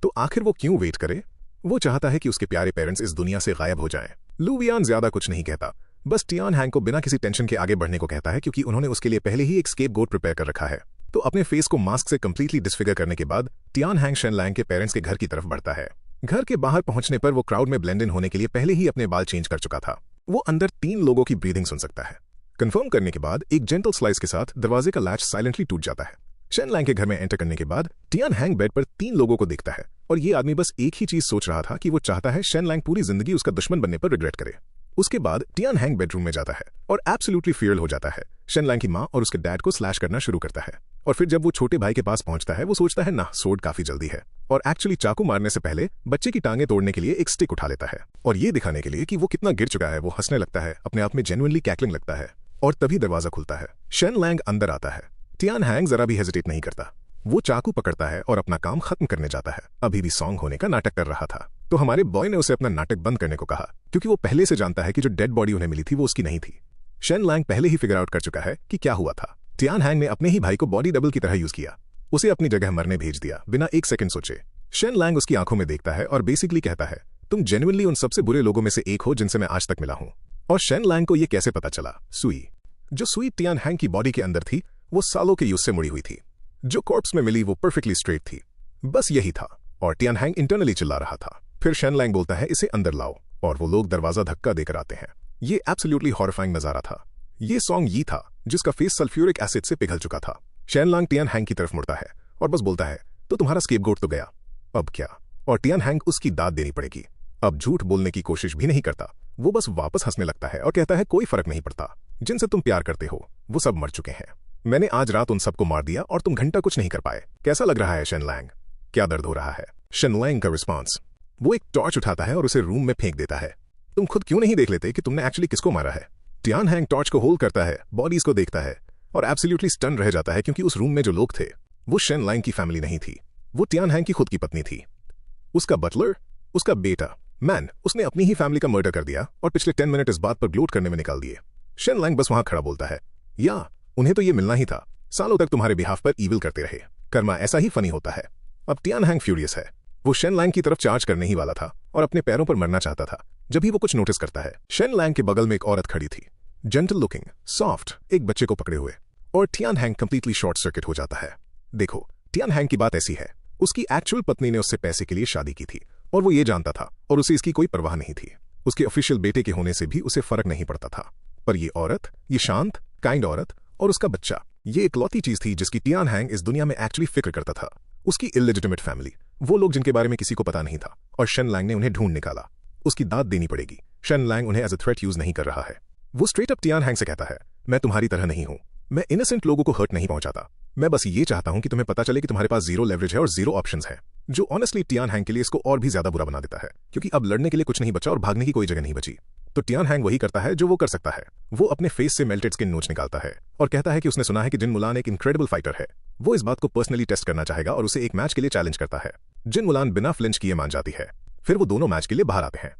तो आखिर वो क्यों वेट करे? वो चाहता है कि उसके प्यारे पेरेंट्स इस दुनिया से गायब हो जाएं। लू वियान ज्यादा कुछ नहीं कहता, बस टियान हैंग को बिना किसी टेंशन के आगे बढ़ने को कहता है क्योंकि उन्होंने उसके लिए पहले ही एक स्केपगोट प्रिपेयर कर रखा है। तो अपने फेस को मास्क से कंप्लीटली डिसफिगर करने के बाद टियान हैंग शेन लैंग के पेरेंट्स के घर की तरफ बढ़ता है। घर के बाहर पहुंचने पर वो क्राउड में ब्लेंड इन होने के लिए पहले ही अपने बाल चेंज कर चुका था। वो अंदर 3 लोगों की ब्रीदिंग सुन सकता है। कंफर्म करने के बाद एक जेंटल स्लाइस के साथ दरवाजे का लैच साइलेंटली टूट जाता है। शेन लैंग के घर में एंटर करने के बाद टियान हैंग बेड पर 3 लोगों को देखता है और ये आदमी बस एक ही चीज सोच रहा था कि वो चाहता है शेन लैंग पूरी जिंदगी उसका दुश्मन बनने पर रिग्रेट करे। उसके बाद टियान हैंग बेडरूम में जाता है और एब्सोल्युटली फियरल हो जाता है। शेन लैंग की मां और उसके डैड को स्लैश करना शुरू करता है और फिर जब वो छोटे भाई के पास पहुंचता है वो सोचता है ना सोड काफी जल्दी है, और एक्चुअली चाकू मारने से पहले बच्चे की टांगे तोड़ने के लिए एक स्टिक उठा लेता है और ये दिखाने के लिए कि वो कितना गिर चुका है वो हंसने लगता है, अपने आप में जेन्युइनली कैकलिंग लगता है। और तभी दरवाजा खुलता है। शेन लैंग अंदर आता है। टियान हैंग जरा भी हेजिटेट नहीं करता, वो चाकू पकड़ता है और अपना काम खत्म करने जाता है। अभी भी सॉन्ग होने का नाटक कर रहा था, तो हमारे बॉय ने उसे अपना नाटक बंद करने को कहा क्योंकि वो पहले से जानता है कि जो डेड बॉडी उन्हें मिली थी वो उसकी नहीं थी। शेन लैंग पहले ही फिगर आउट कर चुका है कि क्या हुआ था। टियान हैंग ने अपने ही भाई को बॉडी डबल की तरह यूज किया, उसे अपनी जगह मरने भेज दिया बिना एक सेकंड सोचे। शेन लैंग उसकी आंखों में देखता है और बेसिकली कहता है, तुम जेन्युइनली उन सबसे बुरे लोगों में से एक हो जिनसे मैं आज तक मिला हूं। और शेन लैंग को यह कैसे पता चला? सुई, जो सुई टियान हैंग की बॉडी के अंदर थी, वो सालों के यूज से मुड़ी हुई थी। जो कॉर्प्स में मिली वो परफेक्टली स्ट्रेट थी। बस यही था, और टियान हैंग इंटरनली चिल्ला रहा था। फिर शेन लैंग बोलता है, इसे अंदर लाओ, और वो लोग दरवाजा धक्का देकर आते हैं। ये एब्सोल्युटली हॉरिफाइंग नजारा था। ये सॉन्ग ये था जिसका फेस सल्फ्यूरिक एसिड से पिघल चुका था। शेन लैंग टियान हैंग की तरफ मुड़ता है और बस बोलता है, तो तुम्हारा स्केपगोट तो गया, अब क्या? और टियान हैंग उसकी दाद देनी पड़ेगी। अब झूठ बोलने की कोशिश भी नहीं करता, वो बस वापस हंसने लगता है और कहता है, कोई फर्क नहीं पड़ता, जिनसे तुम प्यार करते हो वो सब मर चुके हैं। मैंने आज रात उन सबको मार दिया और तुम घंटा कुछ नहीं कर पाए। कैसा लग रहा है शेन लैंग? क्या दर्द हो रहा है? शेन लैंग का रिस्पॉन्स, वो एक टॉर्च उठाता है और उसे रूम में फेंक देता है। तुम खुद क्यों नहीं देख लेते कि तुमने एक्चुअली किसको मारा है? टियान हैंग टॉर्च को होल्ड करता है, बॉडीज को देखता है और एब्सोल्युटली स्टन रह जाता है क्योंकि उस रूम में जो लोग थे वो शेन लैंग की फैमिली नहीं थी, वो टियान हैंग की खुद की पत्नी थी। उसका बटलर, उसका बेटा मैन, उसने अपनी ही फैमिली का मर्डर कर दिया और पिछले 10 मिनट इस बात पर ग्लोट करने में निकाल दिए। शेन लैंग बस वहां खड़ा बोलता है, या उन्हें तो ये मिलना ही था, सालों तक तुम्हारे बिहाफ पर ईविल करते रहे, कर्मा ऐसा ही फनी होता है। अब टियान हैंग फ्यूरियस है, वो शेन लैंग की तरफ चार्ज करने ही वाला था और अपने पैरों पर मरना चाहता था जब ही वो कुछ नोटिस करता है। शेन लैंग के बगल में एक औरत खड़ी थी, जेंटल लुकिंग, सॉफ्ट, एक बच्चे को पकड़े हुए, और Tian hang completely short circuit हो जाता है। देखो, टियान हैंग की बात ऐसी है, उसकी एक्चुअल पत्नी ने उससे पैसे के लिए शादी की थी और वो ये जानता था और उसे इसकी कोई परवाह नहीं थी। उसके ऑफिशियल बेटे के होने से भी उसे फर्क नहीं पड़ता था, पर ये औरत, ये शांत, काइंड औरत और उसका बच्चा, ये इकलौती चीज थी जिसकी टियान हैंग इस दुनिया में एक्चुअली फिक्र करता था। उसकी इलेजिटिमेट फैमिली, वो लोग जिनके बारे में किसी को पता नहीं था, और शेन लैंग ने उन्हें ढूंढ निकाला। उसकी दाद देनी पड़ेगी। शेन लैंग उन्हें एज अ थ्रेट यूज नहीं कर रहा है। वो स्ट्रेट अप टियान हैंग से कहता है, मैं तुम्हारी तरह नहीं हूं, मैं इनोसेंट लोगों को हर्ट नहीं पहुंचाता, मैं बस ये चाहता हूं कि तुम्हें पता चले कि तुम्हारे पास जीरो लेवरेज है और जीरो ऑप्शंस है, जो ऑनेस्टली टियान हैंग के लिए इसको और भी ज्यादा बुरा बना देता है क्योंकि अब लड़ने के लिए कुछ नहीं बचा और भागने की कोई जगह नहीं बची। तो टियान हैंग वही करता है जो वो कर सकता है, वो अपने फेस से मेल्टेड स्किन नोच निकालता है और कहता है कि उसने सुना है कि जिन मुलान एक इनक्रेडिबल फाइटर है, वो इस बात को पर्सनली टेस्ट करना चाहेगा और उसे एक मैच के लिए चैलेंज करता है। जिन मुलान बिना फ्लिंच किए मान जाती है। फिर वो दोनों मैच के लिए बाहर आते हैं।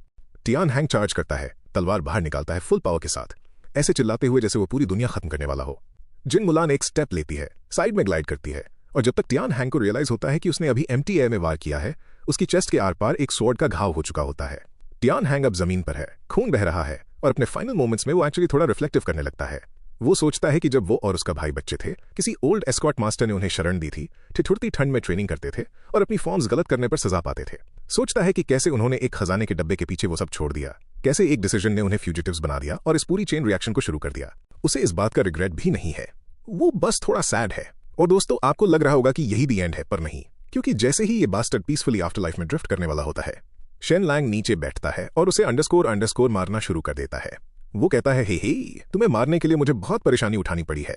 टियान हैंग चार्ज करता है, तलवार बाहर निकालता है फुल पावर के साथ, ऐसे चिल्लाते हुए जैसे वो पूरी दुनिया खत्म करने वाला हो। जिन मुलान एक स्टेप लेती है, साइड में ग्लाइड करती है, और जब तक टियान हैंग को रियलाइज होता है कि उसने अभी एम्प्टी एयर में वार किया है, उसकी चेस्ट के आर पार एक स्वॉर्ड का घाव हो चुका होता है। टियान हैंग अब जमीन पर है, खून बह रहा है और अपने फाइनल मोमेंट्स में वो एक्चुअली थोड़ा रिफ्लेक्टिव करने लगता है। वो सोचता है कि जब वो और उसका भाई बच्चे थे, किसी ओल्ड एस्कॉर्ट मास्टर ने उन्हें शरण दी थी, ठिठुरती ठंड में ट्रेनिंग करते थे और अपनी फॉर्म्स गलत करने पर सजा पाते थे। सोचता है कि कैसे उन्होंने एक खजाने के डब्बे के पीछे वो सब छोड़ दिया, कैसे एक डिसीजन ने उन्हें फ्यूजिटिव्स बना दिया और इस पूरी चेन रिएक्शन को शुरू कर दिया। उसे इस बात का रिग्रेट भी नहीं है, वो बस थोड़ा सैड है। और दोस्तों, आपको लग रहा होगा कि यही दी एंड है, पर नहीं, क्योंकि जैसे ही ये बास्टर्ड पीसफुली आफ्टर लाइफ में ड्रिफ्ट करने वाला होता है, शेन लैंग नीचे बैठता है और उसे अंडरस्कोर मारना शुरू कर देता है। वो कहता है, हे तुम्हें मारने के लिए मुझे बहुत परेशानी उठानी पड़ी है।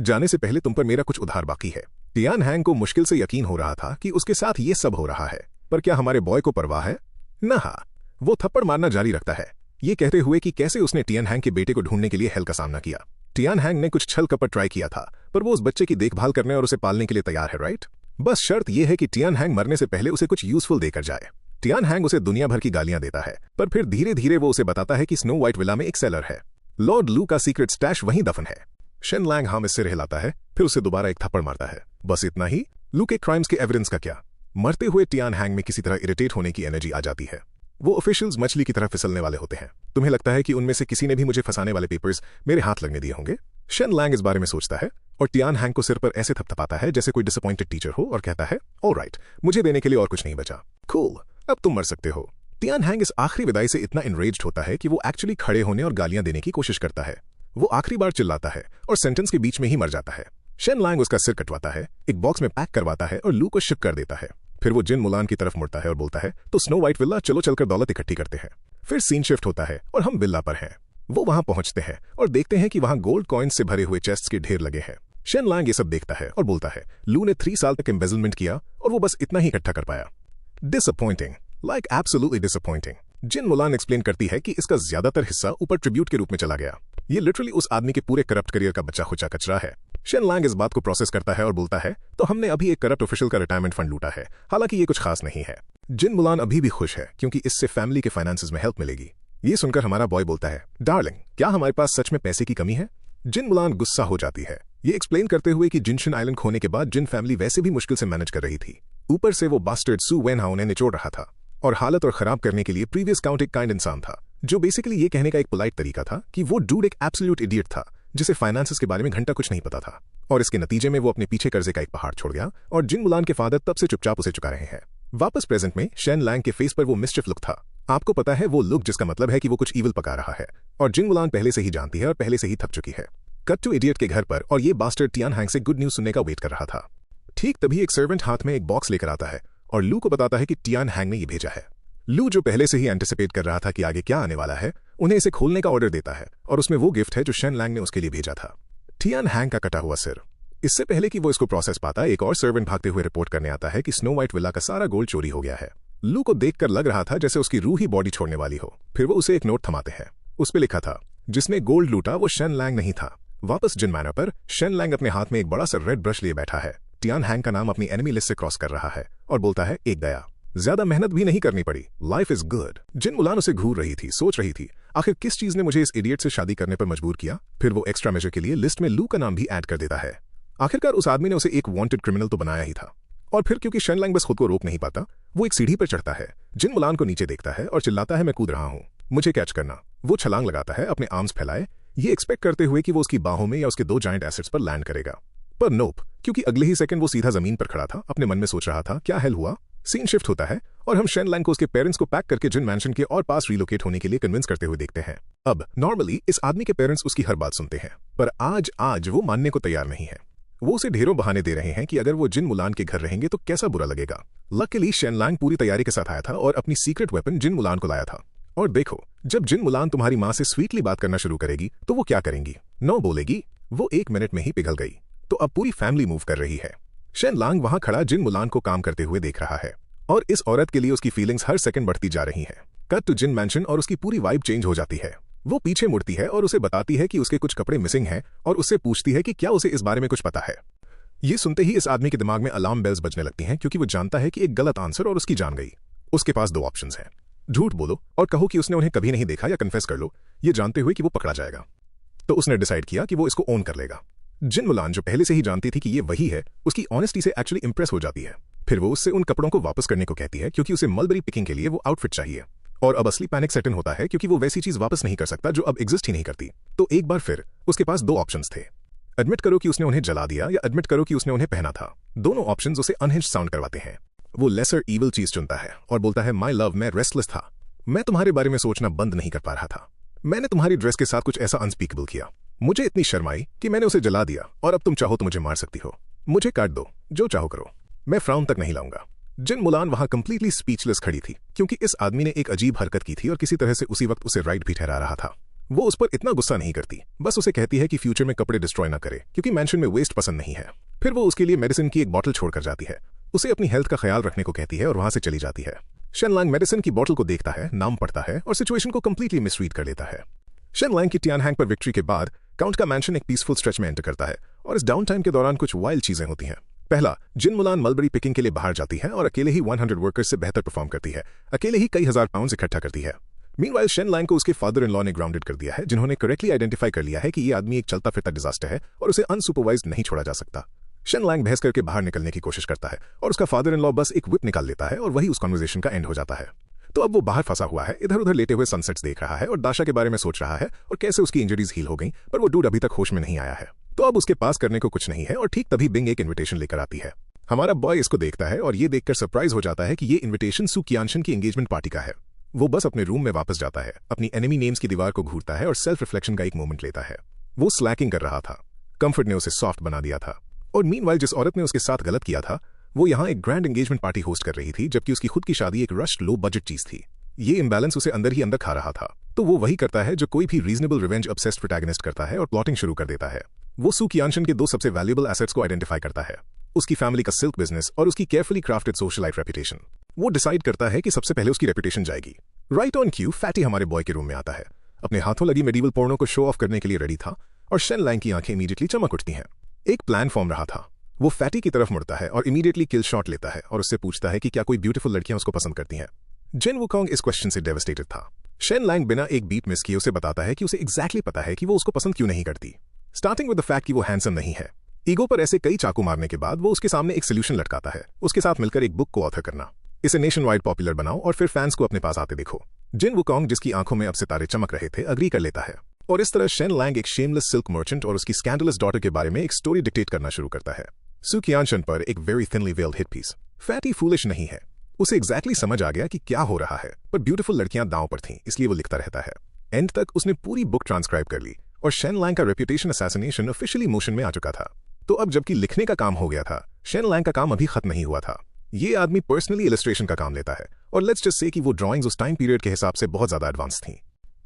जाने से पहले तुम पर मेरा कुछ उधार बाकी है। टियान हैंग को मुश्किल से यकीन हो रहा था कि उसके साथ ये सब हो रहा है, पर क्या हमारे बॉय को परवाह है? ना। वो थप्पड़ मारना जारी रखता है, ये कहते हुए कि कैसे उसने टियान हैंग के बेटे को ढूंढने के लिए हेल का सामना किया। टियान हैंग ने कुछ छल कपट ट्राई किया था, पर वो उस बच्चे की देखभाल करने और उसे पालने के लिए तैयार है, राइट? बस शर्त यह है कि टियान हैंग मरने से पहले उसे कुछ यूजफुल देकर जाए। टियान हैंग उसे दुनिया भर की गालियां देता है, पर फिर धीरे धीरे वो उसे बताता है कि स्नो व्हाइट विला में एक सेलर है, लॉर्ड लू का सीक्रेट स्टैश वहीं दफन है। शेन लैंग हाँ में सिर हिलाता है, फिर उसे दोबारा एक थप्पड़ मारता है। बस इतना ही? लू के क्राइम्स के एविडेंस का क्या? मरते हुए टियान हैंग में किसी तरह इरिटेट होने की एनर्जी आ जाती है। वो ऑफिशियल्स मछली की तरह फिसलने वाले होते हैं। तुम्हें लगता है कि उनमें से किसी ने भी मुझे फंसाने वाले पेपर्स मेरे हाथ लगने दिए होंगे? शेन लैंग इस बारे में सोचता है और टियान हैंग को सिर पर ऐसे थपथपाता है जैसे कोई डिसअपॉइंटेड टीचर हो और कहता है, ऑलराइट, मुझे देने के लिए और कुछ नहीं बचा। कूल, अब तुम मर सकते हो। टियान हैंग इस आखिरी विदाई से इतना इनरेज्ड होता है कि वो एक्चुअली खड़े होने और गालियां देने की कोशिश करता है। वो आखिरी बार चिल्लाता है और सेंटेंस के बीच में ही मर जाता है। शेन लैंग उसका सिर कटवाता है, एक बॉक्स में पैक करवाता है और लू को शिप कर देता है। फिर वो जिन मुलान की तरफ मुड़ता है और बोलता है, तो स्नो व्हाइट विला, चलो चलकर दौलत इकट्ठी करते हैं। फिर सीन शिफ्ट होता है और हम विला पर हैं। वो वहां पहुंचते हैं और देखते हैं कि वहां गोल्ड कॉइन्स से भरे हुए चेस्ट्स के ढेर लगे हैं। शेन लैंग ये सब देखता है और बोलता है, लू ने 3 साल तक एम्बेजलमेंट किया और वो बस इतना ही इकट्ठा कर पाया। Disappointing, like absolutely disappointing. जिन मुलान एक्सप्लेन करती है कि इसका ज्यादातर हिस्सा ऊपर ट्रिब्यूट के रूप में चला गया। ये लिटरली उस आदमी के पूरे करप्ट करियर का बच्चा खुचा कचरा है। शेन लैंग इस बात को प्रोसेस करता है और बोलता है, तो हमने अभी एक करप्ट ऑफिशियल का रिटायरमेंट फंड लूटा है, हालांकि ये कुछ खास नहीं है। जिन मुलान अभी भी खुश है क्योंकि इससे फैमिली के फाइनेंसेस में हेल्प मिलेगी। ये सुनकर हमारा बॉय बोलता है, डार्लिंग, क्या हमारे पास सच में पैसे की कमी है? जिन मुलान गुस्सा हो जाती है, ये एक्सप्लेन करते हुए कि जिनशन आइलैंड खोने के बाद जिन फैमिली वैसे भी मुश्किल से मैनेज कर रही थी, ऊपर से वो बास्टर्ड सू वेनहाउ ने निचोड़ रहा था और हालत और खराब करने के लिए प्रीवियस काउंट एक काइंड इंसान था, जो बेसिकली ये कहने का एक पोलाइट तरीका था कि वो डूड एक एब्सोल्यूट इडियट था जिसे फाइनेंसेस के बारे में घंटा कुछ नहीं पता था। और इसके नतीजे में वो अपने पीछे कर्जे का एक पहाड़ छोड़ गया और जिन मुलान के फादर तब से चुपचाप उसे चुका रहे हैं। वापस प्रेजेंट में शेन लैंग के फेस पर वो मिस्चिफ लुक था। आपको पता है, वो लुक जिसका मतलब है कि वो कुछ ईविल पका रहा है और जिन मुलान पहले से ही जानती है और पहले से ही थक चुकी है। कट टू इडियट के घर पर और ये बास्टर्ड टियान हैंग से गुड न्यूज सुनने का वेट कर रहा था। ठीक तभी एक सर्वेंट हाथ में एक बॉक्स लेकर आता है और लू को बताता है कि टियान हैंग ने ये भेजा है। लू, जो पहले से ही एंटिसिपेट कर रहा था कि आगे क्या आने वाला है, उन्हें इसे खोलने का ऑर्डर देता है और उसमें वो गिफ्ट है जो शेन लैंग ने उसके लिए भेजा था, टियान हैंग का कटा हुआ सिर। इससे पहले कि वो इसको प्रोसेस पाता, एक और सर्वेंट भागते हुए रिपोर्ट करने आता है कि स्नो व्हाइट विला का सारा गोल्ड चोरी हो गया है। लू को देखकर लग रहा था जैसे उसकी रूह ही बॉडी छोड़ने वाली हो। फिर वो उसे एक नोट थमाते हैं। उस पे लिखा था, जिसने गोल्ड लूटा वो शेन लैंग नहीं था। वापस जिन मैनर पर शेन लैंग अपने हाथ में एक बड़ा सा रेड ब्रश लिए बैठा है। टियान हैंग का नाम अपनी एनिमी लिस्ट से क्रॉस कर रहा है और बोलता है, एक गया, ज्यादा मेहनत भी नहीं करनी पड़ी, life is good. Jin Mulan उसे घूर रही थी, सोच रही थी, आखिर किस चीज ने मुझे इस इडियट से शादी करने पर मजबूर किया। फिर वो एक्स्ट्रा मेजर के लिए लिस्ट में लू का नाम भी ऐड कर देता है। आखिरकार उस आदमी ने उसे एक वांटेड क्रिमिनल तो बनाया ही था। और फिर क्योंकि शेन लैंग बस खुद को रोक नहीं पाता, वो एक सीढ़ी पर चढ़ता है, जिन मुलान को नीचे देखता है और चिल्लाता है, मैं कूद रहा हूं, मुझे कैच करना। वो छलांग लगाता है, अपने आर्म्स फैलाए, ये एक्सपेक्ट करते हुए कि वो उसकी बाहों में या उसके 2 जायंट एसेट्स पर लैंड करेगा। पर नोप, क्योंकि अगले ही सेकंड वो सीधा जमीन पर खड़ा था। अपने मन में सोच रहा था, क्या हेल हुआ। सीन शिफ्ट होता है और हम शेन लैंग को उसके पेरेंट्स को पैक करके जिन मैंशन के और पास रिलोकेट होने के लिए कन्विंस करते हुए देखते हैं। अब नॉर्मली इस आदमी के पेरेंट्स उसकी हर बात सुनते हैं, पर आज वो मानने को तैयार नहीं है। वो उसे ढेरों बहाने दे रहे हैं कि अगर वो जिन मुलान के घर रहेंगे तो कैसा बुरा लगेगा। लकीली शेन लैंग पूरी तैयारी के साथ आया था और अपनी सीक्रेट वेपन जिन मुलान को लाया था। और देखो, जब जिन मुलान तुम्हारी माँ से स्वीटली बात करना शुरू करेगी तो वो क्या करेंगी, नो बोलेगी। वो 1 मिनट में ही पिघल गई। तो अब पूरी फैमिली मूव कर रही है। शेन लैंग वहां खड़ा जिन मुलान को काम करते हुए देख रहा है और इस औरत के लिए उसकी फीलिंग्स हर सेकंड बढ़ती जा रही हैं। कट टू जिन मैंशन और उसकी पूरी वाइब चेंज हो जाती है। वो पीछे मुड़ती है और उसे बताती है कि उसके कुछ कपड़े मिसिंग हैं और उससे पूछती है कि क्या उसे इस बारे में कुछ पता है। ये सुनते ही इस आदमी के दिमाग में अलार्म बेल्स बजने लगती हैं, क्योंकि वो जानता है कि एक गलत आंसर और उसकी जान गई। उसके पास 2 ऑप्शंस हैं, झूठ बोलो और कहो कि उसने उन्हें कभी नहीं देखा, या कन्फेस कर लो, ये जानते हुए कि वो पकड़ा जाएगा। तो उसने डिसाइड किया कि वो इसको ओन कर लेगा। जिन मुलान, जो पहले से ही जानती थी कि ये वही है, उसकी ऑनेस्टी से एक्चुअली इंप्रेस हो जाती है। फिर वो उससे उन कपड़ों को वापस करने को कहती है, क्योंकि उसे मलबरी पिकिंग के लिए वो आउटफिट चाहिए। और अब असली पैनिक सेट इन होता है क्योंकि वो वैसी चीज वापस नहीं कर सकता जो अब एग्जिस्ट ही नहीं करती। तो एक बार फिर उसके पास दो ऑप्शंस थे, एडमिट करो कि उसने उन्हें जला दिया या एडमिट करो कि उसने उन्हें पहना था। दोनों ऑप्शंस उसे अनहिंज्ड साउंड करवाते हैं। वो लेसर ईविल चीज चुनता है और बोलता है, माय लव, मैं रेस्टलेस था। मैं तुम्हारे बारे में सोचना बंद नहीं कर पा रहा था। मैंने तुम्हारी ड्रेस के साथ कुछ ऐसा अनस्पीकेबल किया, मुझे इतनी शर्म आई कि मैंने उसे जला दिया, और अब तुम चाहो तो मुझे मार सकती हो, मुझे काट दो, जो चाहो करो, मैं फ्राउन तक नहीं लाऊंगा। जिन मुलान वहां कंप्लीटली स्पीचलेस खड़ी थी क्योंकि इस आदमी ने एक अजीब हरकत की थी और किसी तरह से उसी वक्त उसे राइट भी ठहरा रहा था। वो उस पर इतना गुस्सा नहीं करती, बस उसे कहती है कि फ्यूचर में कपड़े डिस्ट्रॉय ना करे क्योंकि मैंशन में वेस्ट पसंद नहीं है। फिर वो उसके लिए मेडिसिन की एक बोतल छोड़कर जाती है, उसे अपनी हेल्थ का ख्याल रखने को कहती है और वहां से चली जाती है। शेन लैंग मेडिसिन की बोतल को देखता है, नाम पढ़ता है और सिचुएशन को कंप्लीटली मिसरीड कर लेता है। शेन लैंग की टियानहैंग पर विक्ट्री के बाद काउंट का मैंशन एक पीसफुल स्ट्रेच में एंटर करता है और इस डाउन टाइम के दौरान कुछ वाइल्ड चीजें होती हैं। पहला, जिन मुलान मलबरी पिकिंग के लिए बाहर जाती है और अकेले ही 100 वर्कर्स से बेहतर परफॉर्म करती है, अकेले ही कई हजार पाउंड इकट्ठा करती है। मीनवाइल शेन लैंग को उसके फादर इन लॉ ने ग्राउंडेड कर दिया है, जिन्होंने करेक्टली आइडेंटिफाई कर लिया है कि ये आदमी एक चलता फिरता डिजास्टर है और उसे अनसुपरवाइज्ड नहीं छोड़ा जा सकता। शेन लैंग बहस करके बाहर निकलने की कोशिश करता है और उसका फादर इन लॉ बस एक व्हिप निकाल लेता है और वही उस कन्वर्सेशन का एंड हो जाता है। तो अब वो बाहर फंसा हुआ है, इधर उधर लेटे हुए सनसेट्स देख रहा है और दाशा के बारे में सोच रहा है और कैसे उसकी इंजरीज हील हो गई, पर वो डूड अभी तक होश में नहीं आया है। तो अब उसके पास करने को कुछ नहीं है और ठीक तभी बिंग एक इन्विटेशन लेकर आती है। हमारा बॉय इसको देखता है और ये देखकर सरप्राइज हो जाता है कि ये इन्विटेशन सू कियानशन की एंगेजमेंट पार्टी का है। वो बस अपने रूम में वापस जाता है, अपनी एनिमी नेम्स की दीवार को घूरता है और सेल्फ रिफ्लेक्शन का एक मोमेंट लेता है। वो स्लैकिंग कर रहा था, कंफर्ट ने उसे सॉफ्ट बना दिया था, और मीनवाइल जिस औरत ने उसके साथ गलत किया था वो यहाँ एक ग्रैंड एंगेजमेंट पार्टी होस्ट कर रही थी, जबकि उसकी खुद की शादी एक रश्ड लो बजट चीज थी। ये इम्बैलेंस उसे अंदर ही अंदर खा रहा था। तो वो वही करता है जो कोई भी रीजनेबल रिवेंज ऑब्सेस्ड प्रोटैगनिस्ट करता है और प्लॉटिंग शुरू कर देता है। वो सू कियानशन के दो सबसे वैल्यूएबल एसेट्स को आइडेंटिफाई करता है, उसकी फैमिली का सिल्क बिजनेस और उसकी carefully crafted social life reputation. वो डिसाइड करता है कि सबसे पहले उसकी रेपुटेशन जाएगी। राइट ऑन क्यू फैटी हमारे बॉय के रूम में आता है, अपने हाथों लगी मेडिवल पोर्नो को शो ऑफ करने के लिए रेडी था और शेन लैंग की आंखें इमीडिएटली चमक उठती हैं। एक प्लान फॉर्म रहा था। वो फैटी की तरफ मुड़ता है और इमीडिएटली किल शॉट लेता है और उससे पूछता है कि क्या कोई ब्यूटीफुल लड़कियां उसको पसंद करती हैं। जिन वुकोंग इस क्वेश्चन से डेवास्टेटेड था। शेन लैंग बिना एक बीट मिस किए उसे बताता है कि उसे एग्जैक्टली पता है कि वो उसको पसंद क्यों नहीं करती, स्टार्टिंग विद द फैक्ट कि वो हैंडसम नहीं है। ईगो पर ऐसे कई चाकू मारने के बाद वो उसके सामने एक सोल्यूशन लटकाता है, उसके साथ मिलकर एक बुक को ऑथर करना, इसे नेशन वाइड पॉपुलर बनाओ और फिर फैंस को अपने पास आते देखो। जिन वुकोंग, जिसकी आंखों में अब सितारे चमक रहे थे, अग्री कर लेता है और इस तरह शेन लैंग एक शेमलेस सिल्क मर्चेंट और उसकी स्कैंडलस डॉटर के बारे में एक स्टोरी डिक्टेट करना शुरू करता है। सू कियानशन पर एक very thinly veiled hit piece. Fatty foolish नहीं है, उसे एग्जैक्टली समझ आ गया कि क्या हो रहा है, पर ब्यूटीफुल लड़कियां दांव पर थीं, इसलिए वो लिखता रहता है। एंड तक उसने पूरी बुक ट्रांसक्राइब कर ली और शेन लैंग का रेपुटेशन असैसिनेशन ऑफिशियली मोशन में आ चुका था। तो अब जबकि लिखने का काम हो गया था, शेन लैंग का काम अभी खत्म नहीं हुआ था। ये आदमी पर्सनली इलस्ट्रेशन का काम लेता है और लेट्स जस्ट से कि वो ड्राइंग्स उस टाइम पीरियड के हिसाब से बहुत ज्यादा एडवांस थी।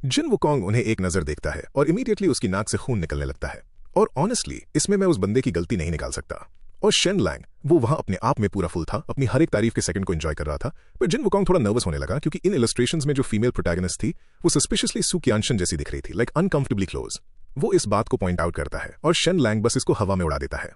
जिन वुकोंग उन्हें एक नजर देखता है और इमीडिएटली उसकी नाक से खून निकलने लगता है और ऑनेस्टली इसमें मैं उस बंदे की गलती नहीं निकाल सकता। और शेन लैंग वो वहां अपने आप में पूरा फुल था, अपनी हर एक तारीफ के सेकंड को एंजॉय कर रहा था। पर जिन वुकोंग थोड़ा नर्वस होने लगा क्योंकि इन इलस्ट्रेशंस में जो फीमेल प्रोटैगनिस्ट थी वो सस्पिशियसली सू कियानशन जैसी दिख रही थी, लाइक अनकंफर्टेबली क्लोज। वो इस बात को पॉइंट आउट करता है और शेन लैंग बस इसको हवा में उड़ा देता है।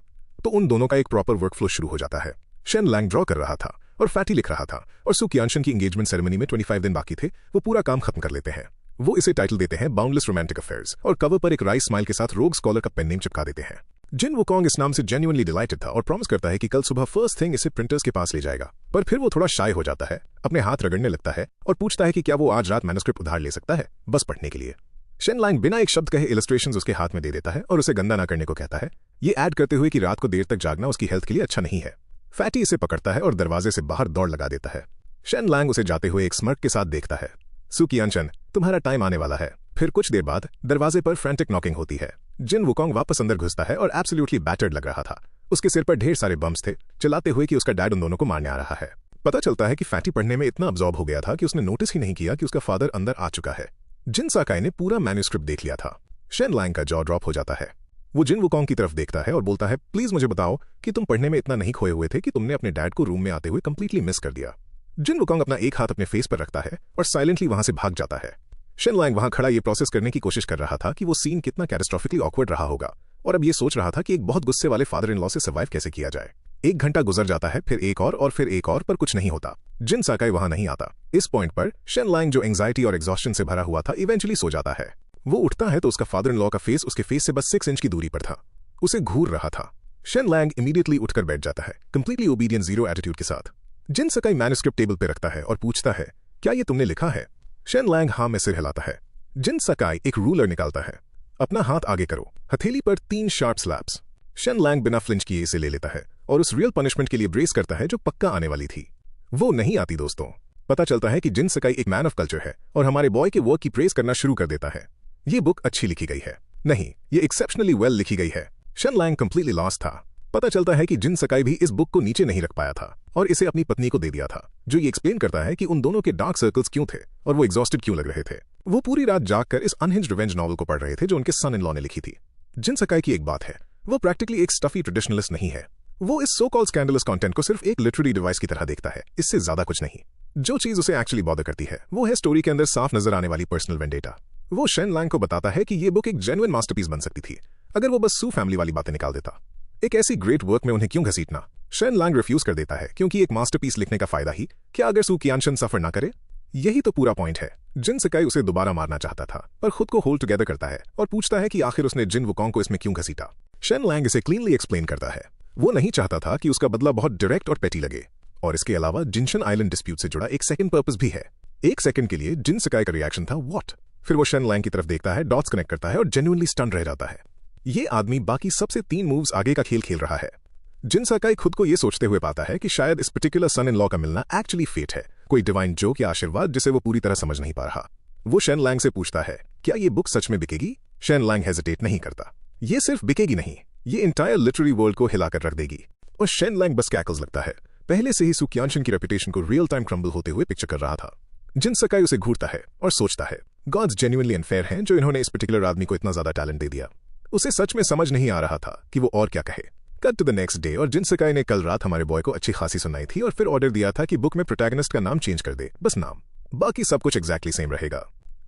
तो उन दोनों का एक प्रॉपर वर्क फ्लो शुरू हो जाता है। शेन लैंग ड्रॉ कर रहा था और फैटी लिख रहा था और सू कियानशन की एंगेजमेंट सेरेमनी में 25 दिन बाकी थे। वो पूरा काम खत्म कर लेते हैं। वो इसे टाइटल देते हैं बाउंडलेस रोमांटिक अफेयर्स और कवर पर एक राइस स्माइल के साथ रोग स्कॉलर का पेन नेम चिपका देते हैं। जिन वुकोंग इस नाम से जेन्युइनली डिलाइटेड था और प्रॉमिस करता है कि कल सुबह फर्स्ट थिंग इसे प्रिंटर्स के पास ले जाएगा। पर फिर वो थोड़ा शाय हो जाता है, अपने हाथ रगड़ने लगता है और पूछता है कि क्या वो आज रात मैन्युस्क्रिप्ट उधार ले सकता है, बस पढ़ने के लिए। शेन लैंग बिना एक शब्द कहे इलस्ट्रेशंस उसके हाथ में दे देता है और उसे गंदा ना करने को कहता है, ये ऐड करते हुए कि रात को देर तक जागना उसकी हेल्थ के लिए अच्छा नहीं है। फैटी इसे पकड़ता है और दरवाजे से बाहर दौड़ लगा देता है। शेन लैंग उसे जाते हुए एक स्मर्क के साथ देखता है। सू कियानशन, तुम्हारा टाइम आने वाला है। फिर कुछ देर बाद दरवाजे पर फ्रैंटिक नॉकिंग होती है। जिन वुकोंग वापस अंदर घुसता है और एब्सोल्युटली बैटर्ड लग रहा था। उसके सिर पर ढेर सारे बम्स थे, चिल्लाते हुए कि उसका डैड उन दोनों को मारने आ रहा है। पता चलता है कि फैटी पढ़ने में इतना अब्जॉर्ब हो गया था कि उसने नोटिस ही नहीं किया कि उसका फादर अंदर आ चुका है। जिन साकाई ने पूरा मैन्युस्क्रिप्ट देख लिया था। शेन लैंग का जॉ ड्रॉप हो जाता है। वो जिन वुकोंग की तरफ देखता है और बोलता है, प्लीज मुझे बताओ कि तुम पढ़ने में इतना नहीं खोए हुए थे कि तुमने अपने डैड को रूम में आते हुए कंप्लीटली मिस कर दिया। जिन वुकोंग अपना एक हाथ अपने फेस पर रखता है और साइलेंटली वहां से भाग जाता है। शेन लैंग वहां खड़ा ये प्रोसेस करने की कोशिश कर रहा था कि वो सीन कितना कैटास्ट्रोफिकली ऑकवर्ड रहा होगा और अब ये सोच रहा था कि एक बहुत गुस्से वाले फादर इन लॉ से सर्वाइव कैसे किया जाए। 1 घंटा गुजर जाता है, फिर एक और फिर एक और, पर कुछ नहीं होता। जिन साकाई वहां नहीं आता। इस पॉइंट पर शेन लैंग जो एंजाइटी और एग्जॉस्शन से भरा हुआ था इवेंचुअली सो जाता है। वो उठता है तो उसका फादर इन लॉ का फेस उसके फेस से बस 6 इंच की दूरी पर था, उसे घूर रहा था। शेन लैंग इमीडिएटली उठकर बैठ जाता है, कंप्लीटली ओबीडियंट जीरो एटीट्यूड के साथ। जिन साकाई मैन्युस्क्रिप्ट टेबल पे रखता है और पूछता है, क्या ये तुमने लिखा है? शेन लैंग हाँ में सिर हिलाता है। जिन सकाई एक रूलर निकालता है। अपना हाथ आगे करो। हथेली पर 3 शार्प स्लैप्स। शेन लैंग बिना फ्लिंच किए इसे ले लेता है और उस रियल पनिशमेंट के लिए ब्रेस करता है जो पक्का आने वाली थी। वो नहीं आती दोस्तों। पता चलता है कि जिन सकाई एक मैन ऑफ कल्चर है और हमारे बॉय के वर्क की प्रेस करना शुरू कर देता है। ये बुक अच्छी लिखी गई है। नहीं, ये एक्सेप्शनली वेल लिखी गई है। शेन लैंग कंप्लीटली लॉस्ट था। पता चलता है कि जिन सकाई भी इस बुक को नीचे नहीं रख पाया था और इसे अपनी पत्नी को दे दिया था, जो ये एक्सप्लेन करता है कि उन दोनों के डार्क सर्कल्स क्यों थे और वो एग्जॉस्टेड क्यों लग रहे थे। वो पूरी रात जागकर इस अनहिंज्ड रिवेंज नॉवल को पढ़ रहे थे जो उनके सन इन लॉ ने लिखी थी। जिन सकाई की एक बात है, वो प्रैक्टिकली एक स्टफी ट्रेडिशनलिस्ट नहीं है। वो इस सो कॉल्ड स्कैंडलस कंटेंट को सिर्फ एक लिटरेरी डिवाइस की तरह देखता है, इससे ज्यादा कुछ नहीं। जो चीज उसे एक्चुअली बॉदर करती है वो है स्टोरी के अंदर साफ नजर आने वाली पर्सनल वेंडेटा। वो शेन लैंग को बताता है कि ये बुक एक जेन्युइन मास्टरपीस बन सकती थी अगर वो बस सू फैमिली वाली बातें निकाल देता। एक ऐसी ग्रेट वर्क में उन्हें क्यों घसीटना। शेन लैंग रिफ्यूज कर देता है क्योंकि एक मास्टरपीस लिखने का फायदा ही क्या अगर सू कियानशन सफर ना करे। यही तो पूरा पॉइंट है। जिन सकाई उसे दोबारा मारना चाहता था पर खुद को होल्ड टुगेदर करता है और पूछता है कि आखिर उसने जिन वुकोंग को इसमें क्यों घसीटा। शेन लैंग इसे क्लीनली एक्सप्लेन करता है। वो नहीं चाहता था कि उसका बदला बहुत डायरेक्ट और पेटी लगे और इसके अलावा जिनशन आइलैंड डिस्प्यूट से जुड़ा एक सेकंड पर्पस भी है। एक सेकंड के लिए जिन सकाई का रिएक्शन था व्हाट। फिर वो शेन लैंग की तरफ देखता है, डॉट्स कनेक्ट करता है और जेन्युइनली स्टन रह जाता है। ये आदमी बाकी सबसे 3 मूव्स आगे का खेल खेल रहा है। जिन सकाई खुद को ये सोचते हुए पाता है कि शायद इस पर्टिकुलर सन इन लॉ का मिलना एक्चुअली फेट है, कोई डिवाइन जोक या आशीर्वाद जिसे वो पूरी तरह समझ नहीं पा रहा। वो शेन लैंग से पूछता है, क्या ये बुक सच में बिकेगी? शेन लैंग हेजिटेट नहीं करता। ये सिर्फ बिकेगी नहीं, ये इंटायर लिटरेरी वर्ल्ड को हिलाकर रख देगी। और शेन लैंग बस कैकल्स लगता है। पहले से ही सू कियानशन की रेपुटेशन को रियल टाइम क्रम्बल होते हुए पिक्चर कर रहा था। जिन सकाई उसे घूरता है और सोचता है, गॉड्स जेन्युइनली अनफेयर हैं जो इन्होंने इस पर्टिकुलर आदमी को इतना ज्यादा टैलेंट दे दिया। उसे सच में समझ नहीं आ रहा था कि वो और क्या कहे। Cut to the next day और जिन सकाई ने कल रात हमारे बॉय को अच्छी खासी सुनाई थी और फिर ऑर्डर दिया था कि बुक में प्रोटैगनिस्ट का नाम चेंज कर दे, बस नाम, बाकी सब कुछ एग्जैक्टली सेम रहेगा।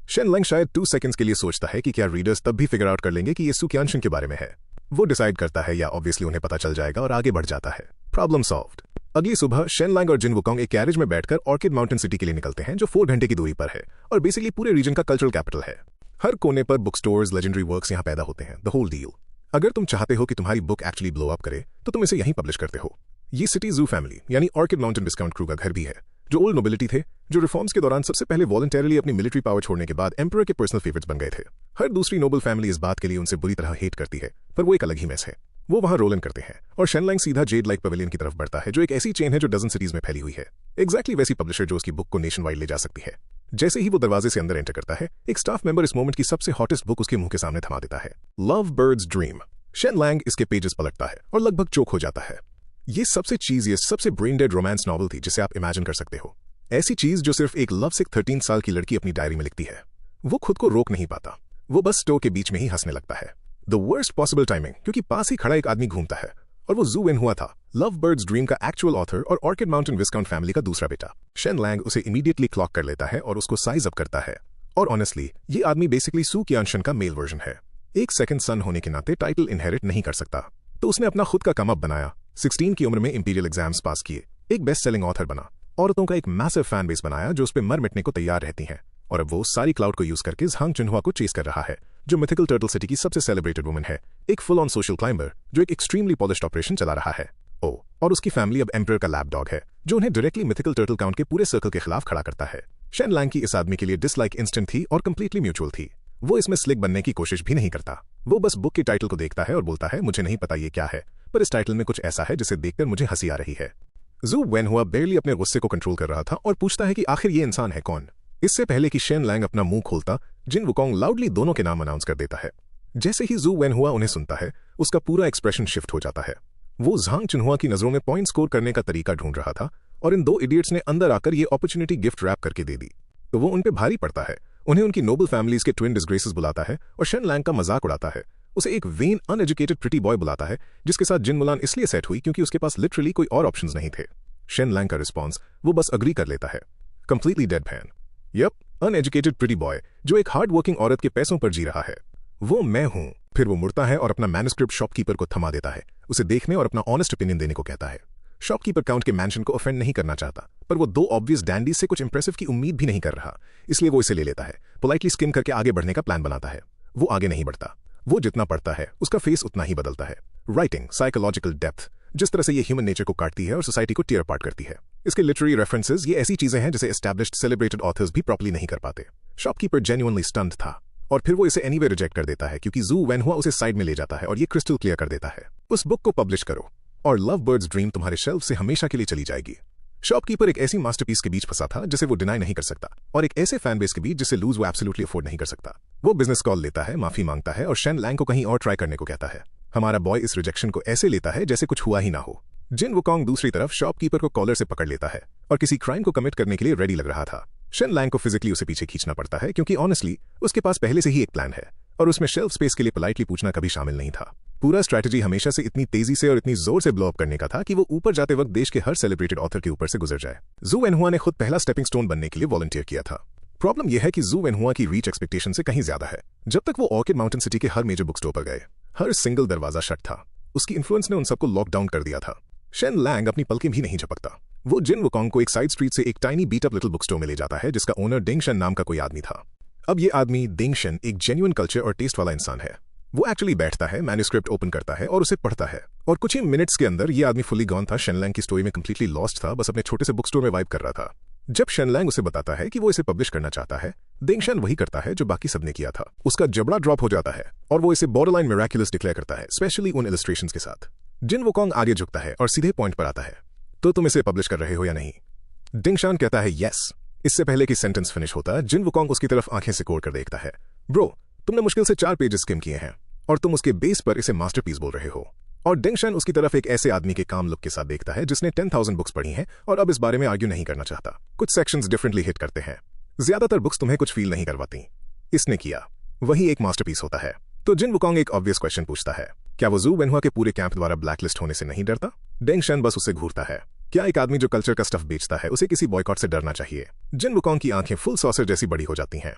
शेन लैंग शायद 2 सेकंड्स के लिए सोचता है कि क्या रीडर्स तब भी फिगर आउट कर लेंगे कि ये सू कियानशन के बारे में है। वो डिसाइड करता है या ऑब्वियसली उन्हें पता चल जाएगा और आगे बढ़ जाता है। Problem solved. अगली सुबह शेन लैंग और जिन वुकोंग एक कैरेज में बैठकर ऑर्किड माउंटेन सिटी के लिए निकलते हैं जो 4 घंटे की दूरी पर है और बेसिकली पूरे रीजन का कल्चरल कैपिटल है। हर कोने पर बुक स्टोर्स, लेजेंडरी वर्क्स यहाँ पैदा होते हैं, द होल डील। अगर तुम चाहते हो कि तुम्हारी बुक एक्चुअली ब्लो अप करे तो तुम इसे यहीं पब्लिश करते हो। ये सिटी जू फैमिली यानी ऑर्किड माउंटेन डिस्काउंट क्रू का घर भी है, जो ओल्ड नोबिलिटी थे, जो रिफॉर्म्स के दौरान सबसे पहले वॉलंटरीली अपनी मिलिट्री पावर छोड़ने के बाद एम्परर के पर्सनल फेवरेट्स बन गए थे। हर दूसरी नोबल फैमिली इस बात के लिए उनसे बुरी तरह हेट करती है, पर वो एक अलग ही मैस है। वो वहां रोल इन करते हैं और शेन लैंग सीधा जेड लाइक पवेलियन की तरफ बढ़ता है, जो एक ऐसी चेन है जो डजन सिटीज में फैली हुई है। एग्जैक्टली वैसी पब्लिशर जो उसकी बुक को नेशन वाइड ले जा सकती है। जैसे ही वो दरवाजे से अंदर एंटर करता है, एक स्टाफ मेंबर इस मोमेंट की सबसे हॉटेस्ट बुक उसके मुंह के सामने थमा देता है, love birds dream. Shen Lang इसके पेजेस पलटता है और लगभग चोक हो जाता है। ये सबसे चीजिएस्ट, सबसे ब्रेन डेड रोमांस नॉवल थी जिसे आप इमेजिन कर सकते हो। ऐसी चीज जो सिर्फ एक लव सिक 13 साल की लड़की अपनी डायरी में लिखती है। वो खुद को रोक नहीं पाता, वो बस स्टोर के बीच में ही हंसने लगता है। द वर्स्ट पॉसिबल टाइमिंग, क्योंकि पास ही खड़ा एक आदमी घूमता है और वो जू वेन हुआ था, लव बर्ड्स ड्रीम का एक्चुअल ऑथर और ऑर्किड माउंटेन विस्काउंट फैमिली का दूसरा बेटा। शेन लैंग उसे इमीडिएटली क्लॉक कर लेता है और उसको साइज अप करता है। और ऑनेस्टली ये आदमी बेसिकली सू कियानशन का मेल वर्जन है। एक सेकंड सन होने के नाते टाइटल इनहेरिट नहीं कर सकता, तो उसने अपना खुद का कम अप बनाया। 16 की उम्र में इंपीरियल एग्जाम्स पास किए, एक बेस्ट सेलिंग ऑथर बना, औरतों का एक मैसिव फैन बेस बनाया जो उस पर मर मिटने को तैयार रहती हैं, और अब वो सारी क्लाउड को यूज करके झांग चिन्हुआ को चेस कर रहा है, जो मिथिकल टर्टल सिटी की सबसे सेलिब्रेटेड वुमन है, एक फुल ऑन सोशल क्लाइंबर जो एक एक्सट्रीमली पॉलिश्ड ऑपरेशन चला रहा है। और उसकी फैमिली अब एम्परर का लैब डॉग है, जो उन्हें डायरेक्टली मिथिकल टर्टल काउंट के पूरे सर्कल के खिलाफ खड़ा करता है। शेन लैंग की इस आदमी के लिए डिसलाइक इंस्टेंट थी और कंप्लीटली म्यूचुअल थी। वो इसमें स्लिक बनने की कोशिश भी नहीं करता। वो बस बुक के टाइटल को देखता है और बोलता है, मुझे नहीं पता ये क्या है, पर इस टाइटल में कुछ ऐसा है जिसे देखकर मुझे हंसी आ रही है। जू वेनहुआ बेरली अपने गुस्से को कंट्रोल कर रहा था और पूछता है कि आखिर ये इंसान है कौन। इससे पहले कि शेन लैंग अपना मुंह खोलता, जिन वुकोंग लाउडली दोनों के नाम अनाउंस कर देता है। जैसे ही जू वेनहुआ उन्हें सुनता है, उसका पूरा एक्सप्रेशन शिफ्ट हो जाता है। वो झांग चिन्हुआ की नजरों में पॉइंट स्कोर करने का तरीका ढूंढ रहा था और इन 2 इडियट्स ने अंदर आकर ये अपॉर्चुनिटी गिफ्ट रैप करके दे दी, तो वो उन पे भारी पड़ता है। उन्हें उनकी नोबल फैमिलीज के ट्विन डिसग्रेसेस बुलाता है और शेन लैंग का मजाक उड़ाता है। उसे एक वेन अनएजुकेटेड प्रिटी बॉय बुलाता है, जिसके साथ जिन मुलान इसलिए सेट हुई क्योंकि उसके पास लिटरली कोई और ऑप्शंस नहीं थे। शेन लैंग का रिस्पॉन्स, वो बस अग्री कर लेता है, completely dead fan. Yup, uneducated pretty boy जो एक हार्ड वर्किंग औरत के पैसों पर जी रहा है, वो मैं हूं। फिर वो मुड़ता है और अपना मैन्युस्क्रिप्ट शॉपकीपर को थमा देता है, उसे देखने और अपना ऑनेस्ट ओपिनियन देने को कहता है। शॉपकीपर काउंट के मैंशन को ऑफेंड नहीं करना चाहता, पर वो 2 ऑब्वियस डैंडीज से कुछ इंप्रेसिव की उम्मीद भी नहीं कर रहा, इसलिए वो इसे ले लेता है। पोलाइटली स्किम करके आगे बढ़ने का प्लान बनाता है। वो आगे नहीं बढ़ता, वो जितना पढ़ता है उसका फेस उतना ही बदलता है। राइटिंग, साइकोलॉजिकल डेप्थ, जिस तरह से ये ह्यूमन नेचर को काटती है और सोसाइटी को टीयर अपार्ट करती है। इसके लिटरेरी रेफरेंसेज ये ऐसी चीजें हैं जिसे एस्टैब्लिश्ड सेलिब्रेटेड ऑथर्स भी प्रॉपर्ली नहीं कर पाते। शॉपकीपर जेन्युइनली स्टन्ड था और फिर वो इसे एनीवे रिजेक्ट कर देता है क्योंकि जू वेनहुआ उसे साइड में ले जाता है और ये क्रिस्टल क्लियर कर देता है, उस बुक को पब्लिश करो और लव बर्ड्स ड्रीम तुम्हारे शेल्फ से हमेशा के लिए चली जाएगी। शॉपकीपर एक ऐसी मास्टरपीस के बीच फंसा था जिसे वो डिनाई नहीं कर सकता और एक ऐसे फैन बेस के बीच जिसे लूज वो एब्सोल्युटली अफोर्ड नहीं कर सकता। वो बिजनेस कॉल लेता है, माफी मांगता है और शेन लैंग को कहीं और ट्राई करने को कहता है। हमारा बॉय इस रिजेक्शन को ऐसे लेता है जैसे कुछ हुआ ही ना हो। जिन वुकोंग दूसरी तरफ शॉपकीपर को कॉलर से पकड़ लेता है और किसी क्राइम को कमिट करने के लिए रेडी लग रहा था। शेन लैंग को फिजिकली उसे पीछे खींचना पड़ता है क्योंकि ऑनेस्टली उसके पास पहले से ही एक प्लान है और उसमें शेल्फ स्पेस के लिए पोलाइटली पूछना कभी शामिल नहीं था। पूरा स्ट्रैटेजी हमेशा से इतनी तेजी से और इतनी जोर से ब्लो अप करने का था कि वो ऊपर जाते वक्त देश के हर सेलिब्रेटेड ऑथर के ऊपर से गुजर जाए। जू वेनहुआ ने खुद पहला स्टेपिंग स्टोन बनने के लिए वॉलंटियर किया था। प्रॉब्लम यह है कि जू वेनहुआ की रीच एक्सपेक्टेशन से कहीं ज्यादा है। जब तक वो ऑर्किड माउंटेन सिटी के हर मेजर बुक स्टोर पर गए, हर सिंगल दरवाजा शट था। उसकी इन्फ्लुएंस ने उन सबको लॉकडाउन कर दिया था। शेन लैंग अपनी पलकें भी नहीं झपकता। वो जिन वुकोंग को एक साइड स्ट्रीट से एक tiny beat up little book store में ले जाता है जिसका ओनर डेंग शन नाम का कोई आदमी था। अब ये आदमी डेंग शन एक जेन्युइन कल्चर और टेस्ट वाला इंसान है। वो एक्चुअली बैठता है, मैन्यूस्क्रिप्ट ओपन करता है और उसे पढ़ता है और कुछ ही मिनट्स के अंदर ये आदमी फुली गॉन था। शेन लैंग की स्टोरी में कंप्लीटली लॉस्ट था, बस अपने छोटे से बुक स्टोर में वाइब कर रहा था। जब शेन लैंग उसे बताता है कि वो इसे पब्लिश करना चाहता है, डेंग शन वही करता है जो बाकी सबने किया था। उसका जबड़ा ड्रॉप हो जाता है और वो इसे बॉर्डरलाइन मिरेकुलस डिक्लेयर करता है, स्पेशली उन इलस्ट्रेशंस के साथ। जिन वुकोंग आगे झुकता है और सीधे पॉइंट पर आता है, तो तुम इसे पब्लिश कर रहे हो या नहीं? डेंग शन कहता है यस। इससे पहले कि सेंटेंस फिनिश होता, जिन वुकोंग उसकी तरफ आंखें सिकोड़ कर देखता है। ब्रो, तुमने मुश्किल से 4 पेजेस स्किम किए हैं और तुम उसके बेस पर इसे मास्टरपीस बोल रहे हो। और डेंग शन उसकी तरफ एक ऐसे आदमी के काम लुक के साथ देखता है जिसने 10,000 बुक्स पढ़ी हैं और अब इस बारे में आर्ग्यू नहीं करना चाहता। कुछ सेक्शंस डिफरेंटली हिट करते हैं, ज्यादातर बुक्स तुम्हें कुछ फील नहीं करवाती। इसने किया वही एक मास्टरपीस होता है। तो जिन वुकोंग एक ऑब्वियस क्वेश्चन पूछता है, क्या वो जू वेनहुआ के पूरे कैंप द्वारा ब्लैकलिस्ट होने से नहीं डरता? डेंग शन बस उसे घूरता है। क्या एक आदमी जो कल्चर का स्टफ बेचता है उसे किसी बॉयकॉट से डरना चाहिए? जिन वुकोंग की आंखें फुल सॉसर जैसी बड़ी हो जाती हैं।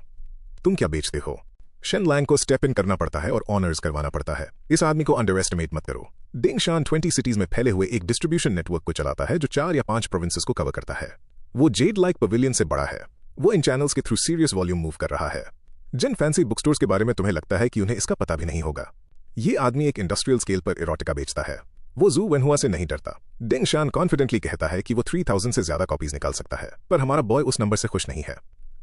तुम क्या बेचते हो? शेन लैंग को स्टेप इन करना पड़ता है और ऑनर्स करवाना पड़ता है। इस आदमी को अंडर एस्टिमेट मत करो। डेंग शन 20 सिटीज में फैले हुए एक डिस्ट्रीब्यूशन नेटवर्क को चलाता है जो 4 या 5 प्रोविंसेस को कवर करता है। वो जेड लाइक पवेलियन से बड़ा है। वो इन चैनल्स के थ्रू सीरियस वॉल्यूम मूव कर रहा है। जिन फैंसी बुक स्टोर्स के बारे में तुम्हें लगता है कि उन्हें इसका पता भी नहीं होगा, ये आदमी एक इंडस्ट्रियल स्केल पर इरोटिका बेचता है। वो जू वेनहुआ से नहीं डरता। डेंग शन कॉन्फिडेंटली कहता है कि वो 3000 से ज्यादा कॉपीज निकाल सकता है, पर हमारा बॉय उस नंबर से खुश नहीं है।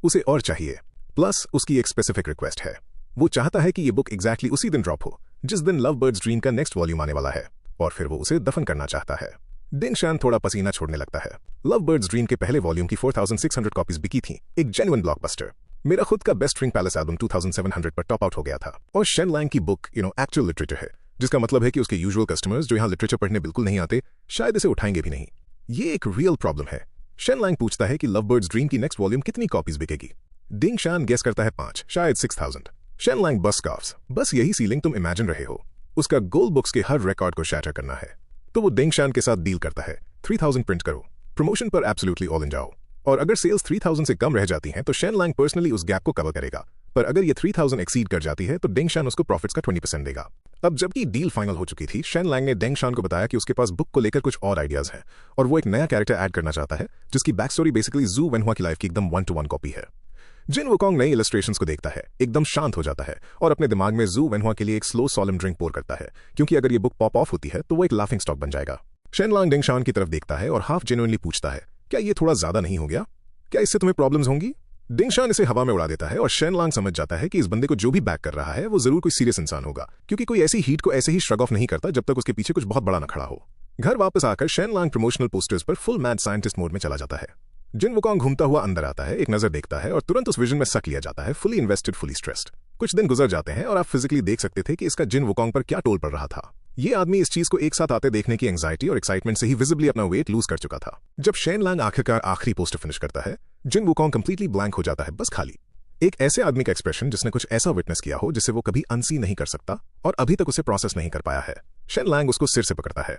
उसे और चाहिए। प्लस उसकी एक स्पेसिफिक रिक्वेस्ट है। वो चाहता है कि ये बुक एग्जैक्टली उसी दिन ड्रॉप हो जिस दिन लव बर्ड्स ड्रीम का नेक्स्ट वॉल्यूम आने वाला है, और फिर वो उसे दफन करना चाहता है। डेंग शन थोड़ा पसीना छोड़ने लगता है। लव बर्ड्स ड्रीम के पहले वॉल्यूम की 4600 कॉपीज बिकी थी, एक जेन्युइन ब्लॉकबस्टर। मेरा खुद का बेस्ट रिंग पैलेस एल्बम 2700 पर टॉप आउट हो गया था। और शेन लैंग की बुक एक्चुअल लिटरेचर है, जिसका मतलब है कि उसके यूजुअल कस्टमर्स जो यहाँ लिटरेचर पढ़ने बिल्कुल नहीं आते शायद इसे उठाएंगे भी नहीं। ये एक रियल प्रॉब्लम है। शेन लैंग पूछता है कि लव बर्ड्स ड्रीम की नेक्स्ट वॉल्यूम कितनी कॉपीज बिकेगी? डेंग शन गेस करता है 5, शायद 6000। शेन लैंग बस स्कॉफ्स, बस यही सीलिंग तुम इमेजिन रहे हो। उसका गोल बुक्स के हर रिकॉर्ड को शैटर करना है, तो वो डेंग शन के साथ डील करता है। 3000 प्रिंट करो, प्रमोशन पर एब्सोल्युटली ऑल इन जाओ, और अगर सेल्स 3000 से कम रह जाती हैं तो शेन लैंग पर्सनली उस गैप को कवर करेगा, पर अगर ये 3000 एक्सीड कर जाती है तो डेंग शन उसको प्रॉफिट्स का 20% देगा। अब जबकि डील फाइनल हो चुकी थी, शेन लैंग ने डेंग शन को बताया कि उसके पास बुक को लेकर कुछ और आइडियाज हैं और वो एक नया कैरेक्टर ऐड करना चाहता है जिसकी बैक स्टोरी बेसिकली जू वेनहुआ की लाइफ की एकदम 1-to-1 कॉपी है। जिन वुकोंग नई इलस्ट्रेशंस को देखता है, एकदम शांत हो जाता है और अपने दिमाग में जू वेनहुआ के लिए एक स्लो सॉलम ड्रिंक पोर करता है, क्योंकि अगर ये बुक पॉप ऑफ होती है तो वो एक लाफिंग स्टॉक बन जाएगा। शेन लैंग डेंग शन की तरफ देखता है और हाफ जेन्युइनली पूछता है, क्या ये थोड़ा ज्यादा नहीं हो गया? क्या इससे तुम्हें प्रॉब्लम्स होंगी? डेंग शन इसे हवा में उड़ा देता है और शेन लैंग समझ जाता है कि इस बंदे को जो भी बैक कर रहा है वो जरूर कोई सीरियस इंसान होगा, क्योंकि कोई ऐसी हीट को ऐसे ही श्रग ऑफ नहीं करता जब तक उसके पीछे कुछ बहुत बड़ा न खड़ा हो। घर वापस आकर शेन लैंग प्रमोशनल पोस्टर्स पर फुल मैड साइंटिस्ट मोड में चला जाता है। जिन वुकोंग घूमता हुआ अंदर आता है, एक नजर देखता है और तुरंत उस विजन में सक लिया जाता है, फुली इन्वेस्टेड, फुली स्ट्रेस्ड। कुछ दिन गुजर जाते हैं और आप फिजिकली देख सकते थे कि इसका जिन वुकोंग पर क्या टोल पड़ रहा था। ये आदमी इस चीज को एक साथ आते देखने की एंजाइटी और एक्साइटमेंट से ही विजिबली अपना वेट लूज कर चुका था। जब शेन लैंग आखिरकार आखिरी पोस्टर फिनिश करता है, जिन वुकोंग कंप्लीटली ब्लैंक हो जाता है, बस खाली। एक ऐसे आदमी का एक्सप्रेशन जिसने कुछ ऐसा विटनेस किया हो जिसे वो कभी अनसी नहीं कर सकता और अभी तक उसे प्रोसेस नहीं कर पाया है। शेन लैंग उसको सिर से पकड़ता है।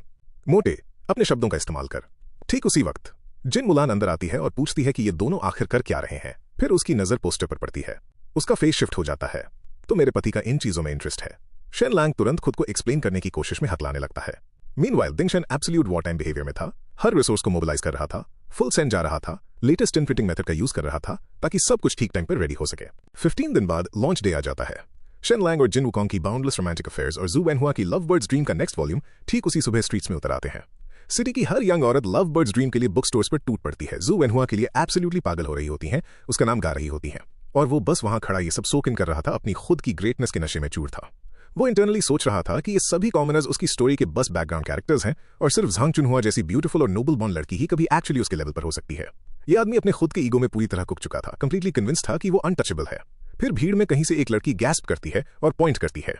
मोटे, अपने शब्दों का इस्तेमाल कर। ठीक उसी वक्त जिन मुलान अंदर आती है और पूछती है कि ये दोनों आखिर कर क्या रहे हैं। फिर उसकी नजर पोस्टर पर पड़ती है। उसका फेस शिफ्ट हो जाता है। तो मेरे पति का इन चीजों में इंटरेस्ट है। शेन लैंग तुरंत खुद को एक्सप्लेन करने की कोशिश में हकलाने लगता है। मीनवाइल डेंग शन एब्सोल्यूट वॉर टाइम बिहेवियर में था, हर रिसोर्स को मोबिलाइज कर रहा था, फुल सेंड जा रहा था, लेटेस्ट इन फिटिंग मेथड का यूज कर रहा था ताकि सब कुछ ठीक टाइम पर रेडी हो सके। 15 दिन बाद लॉन्च डे आ जाता है। शेन लैंग और जिन वुकोंग की बाउंडलेस रोमांटिक अफेयर्स और जू वेनहुआ की लव बर्ड्स ड्रीम का नेक्स्ट वॉल्यूम ठीक उसी सुबह स्ट्रीट्स में उतर आते हैं। सिटी की हर यंग औरत लव बर्ड्स ड्रीम के लिए बुक स्टोर्स पर टूट पड़ती है। जू वेनहुआ के लिए एब्सोल्युटली पागल हो रही होती हैं, उसका नाम गा रही होती हैं, और वो बस वहां खड़ा ये सब सोक इन कर रहा था, अपनी खुद की ग्रेटनेस के नशे में चूर था। वो इंटरनली सोच रहा था कि ये सभी कॉमनर्स उसकी स्टोरी के बस बैकग्राउंड कैरेक्टर्स हैं, और सिर्फ झांग चुनहुआ जैसी ब्यूटीफुल और नोबल बॉर्न लड़की ही कभी एक्चुअली उसके लेवल पर हो सकती है। ये आदमी अपने खुद के ईगो में पूरी तरह कुक चुका था, कंप्लीटली कन्विंस था कि वो अनटचेबल है। फिर भीड़ में कहीं से एक लड़की गैस्प करती है और पॉइंट करती है।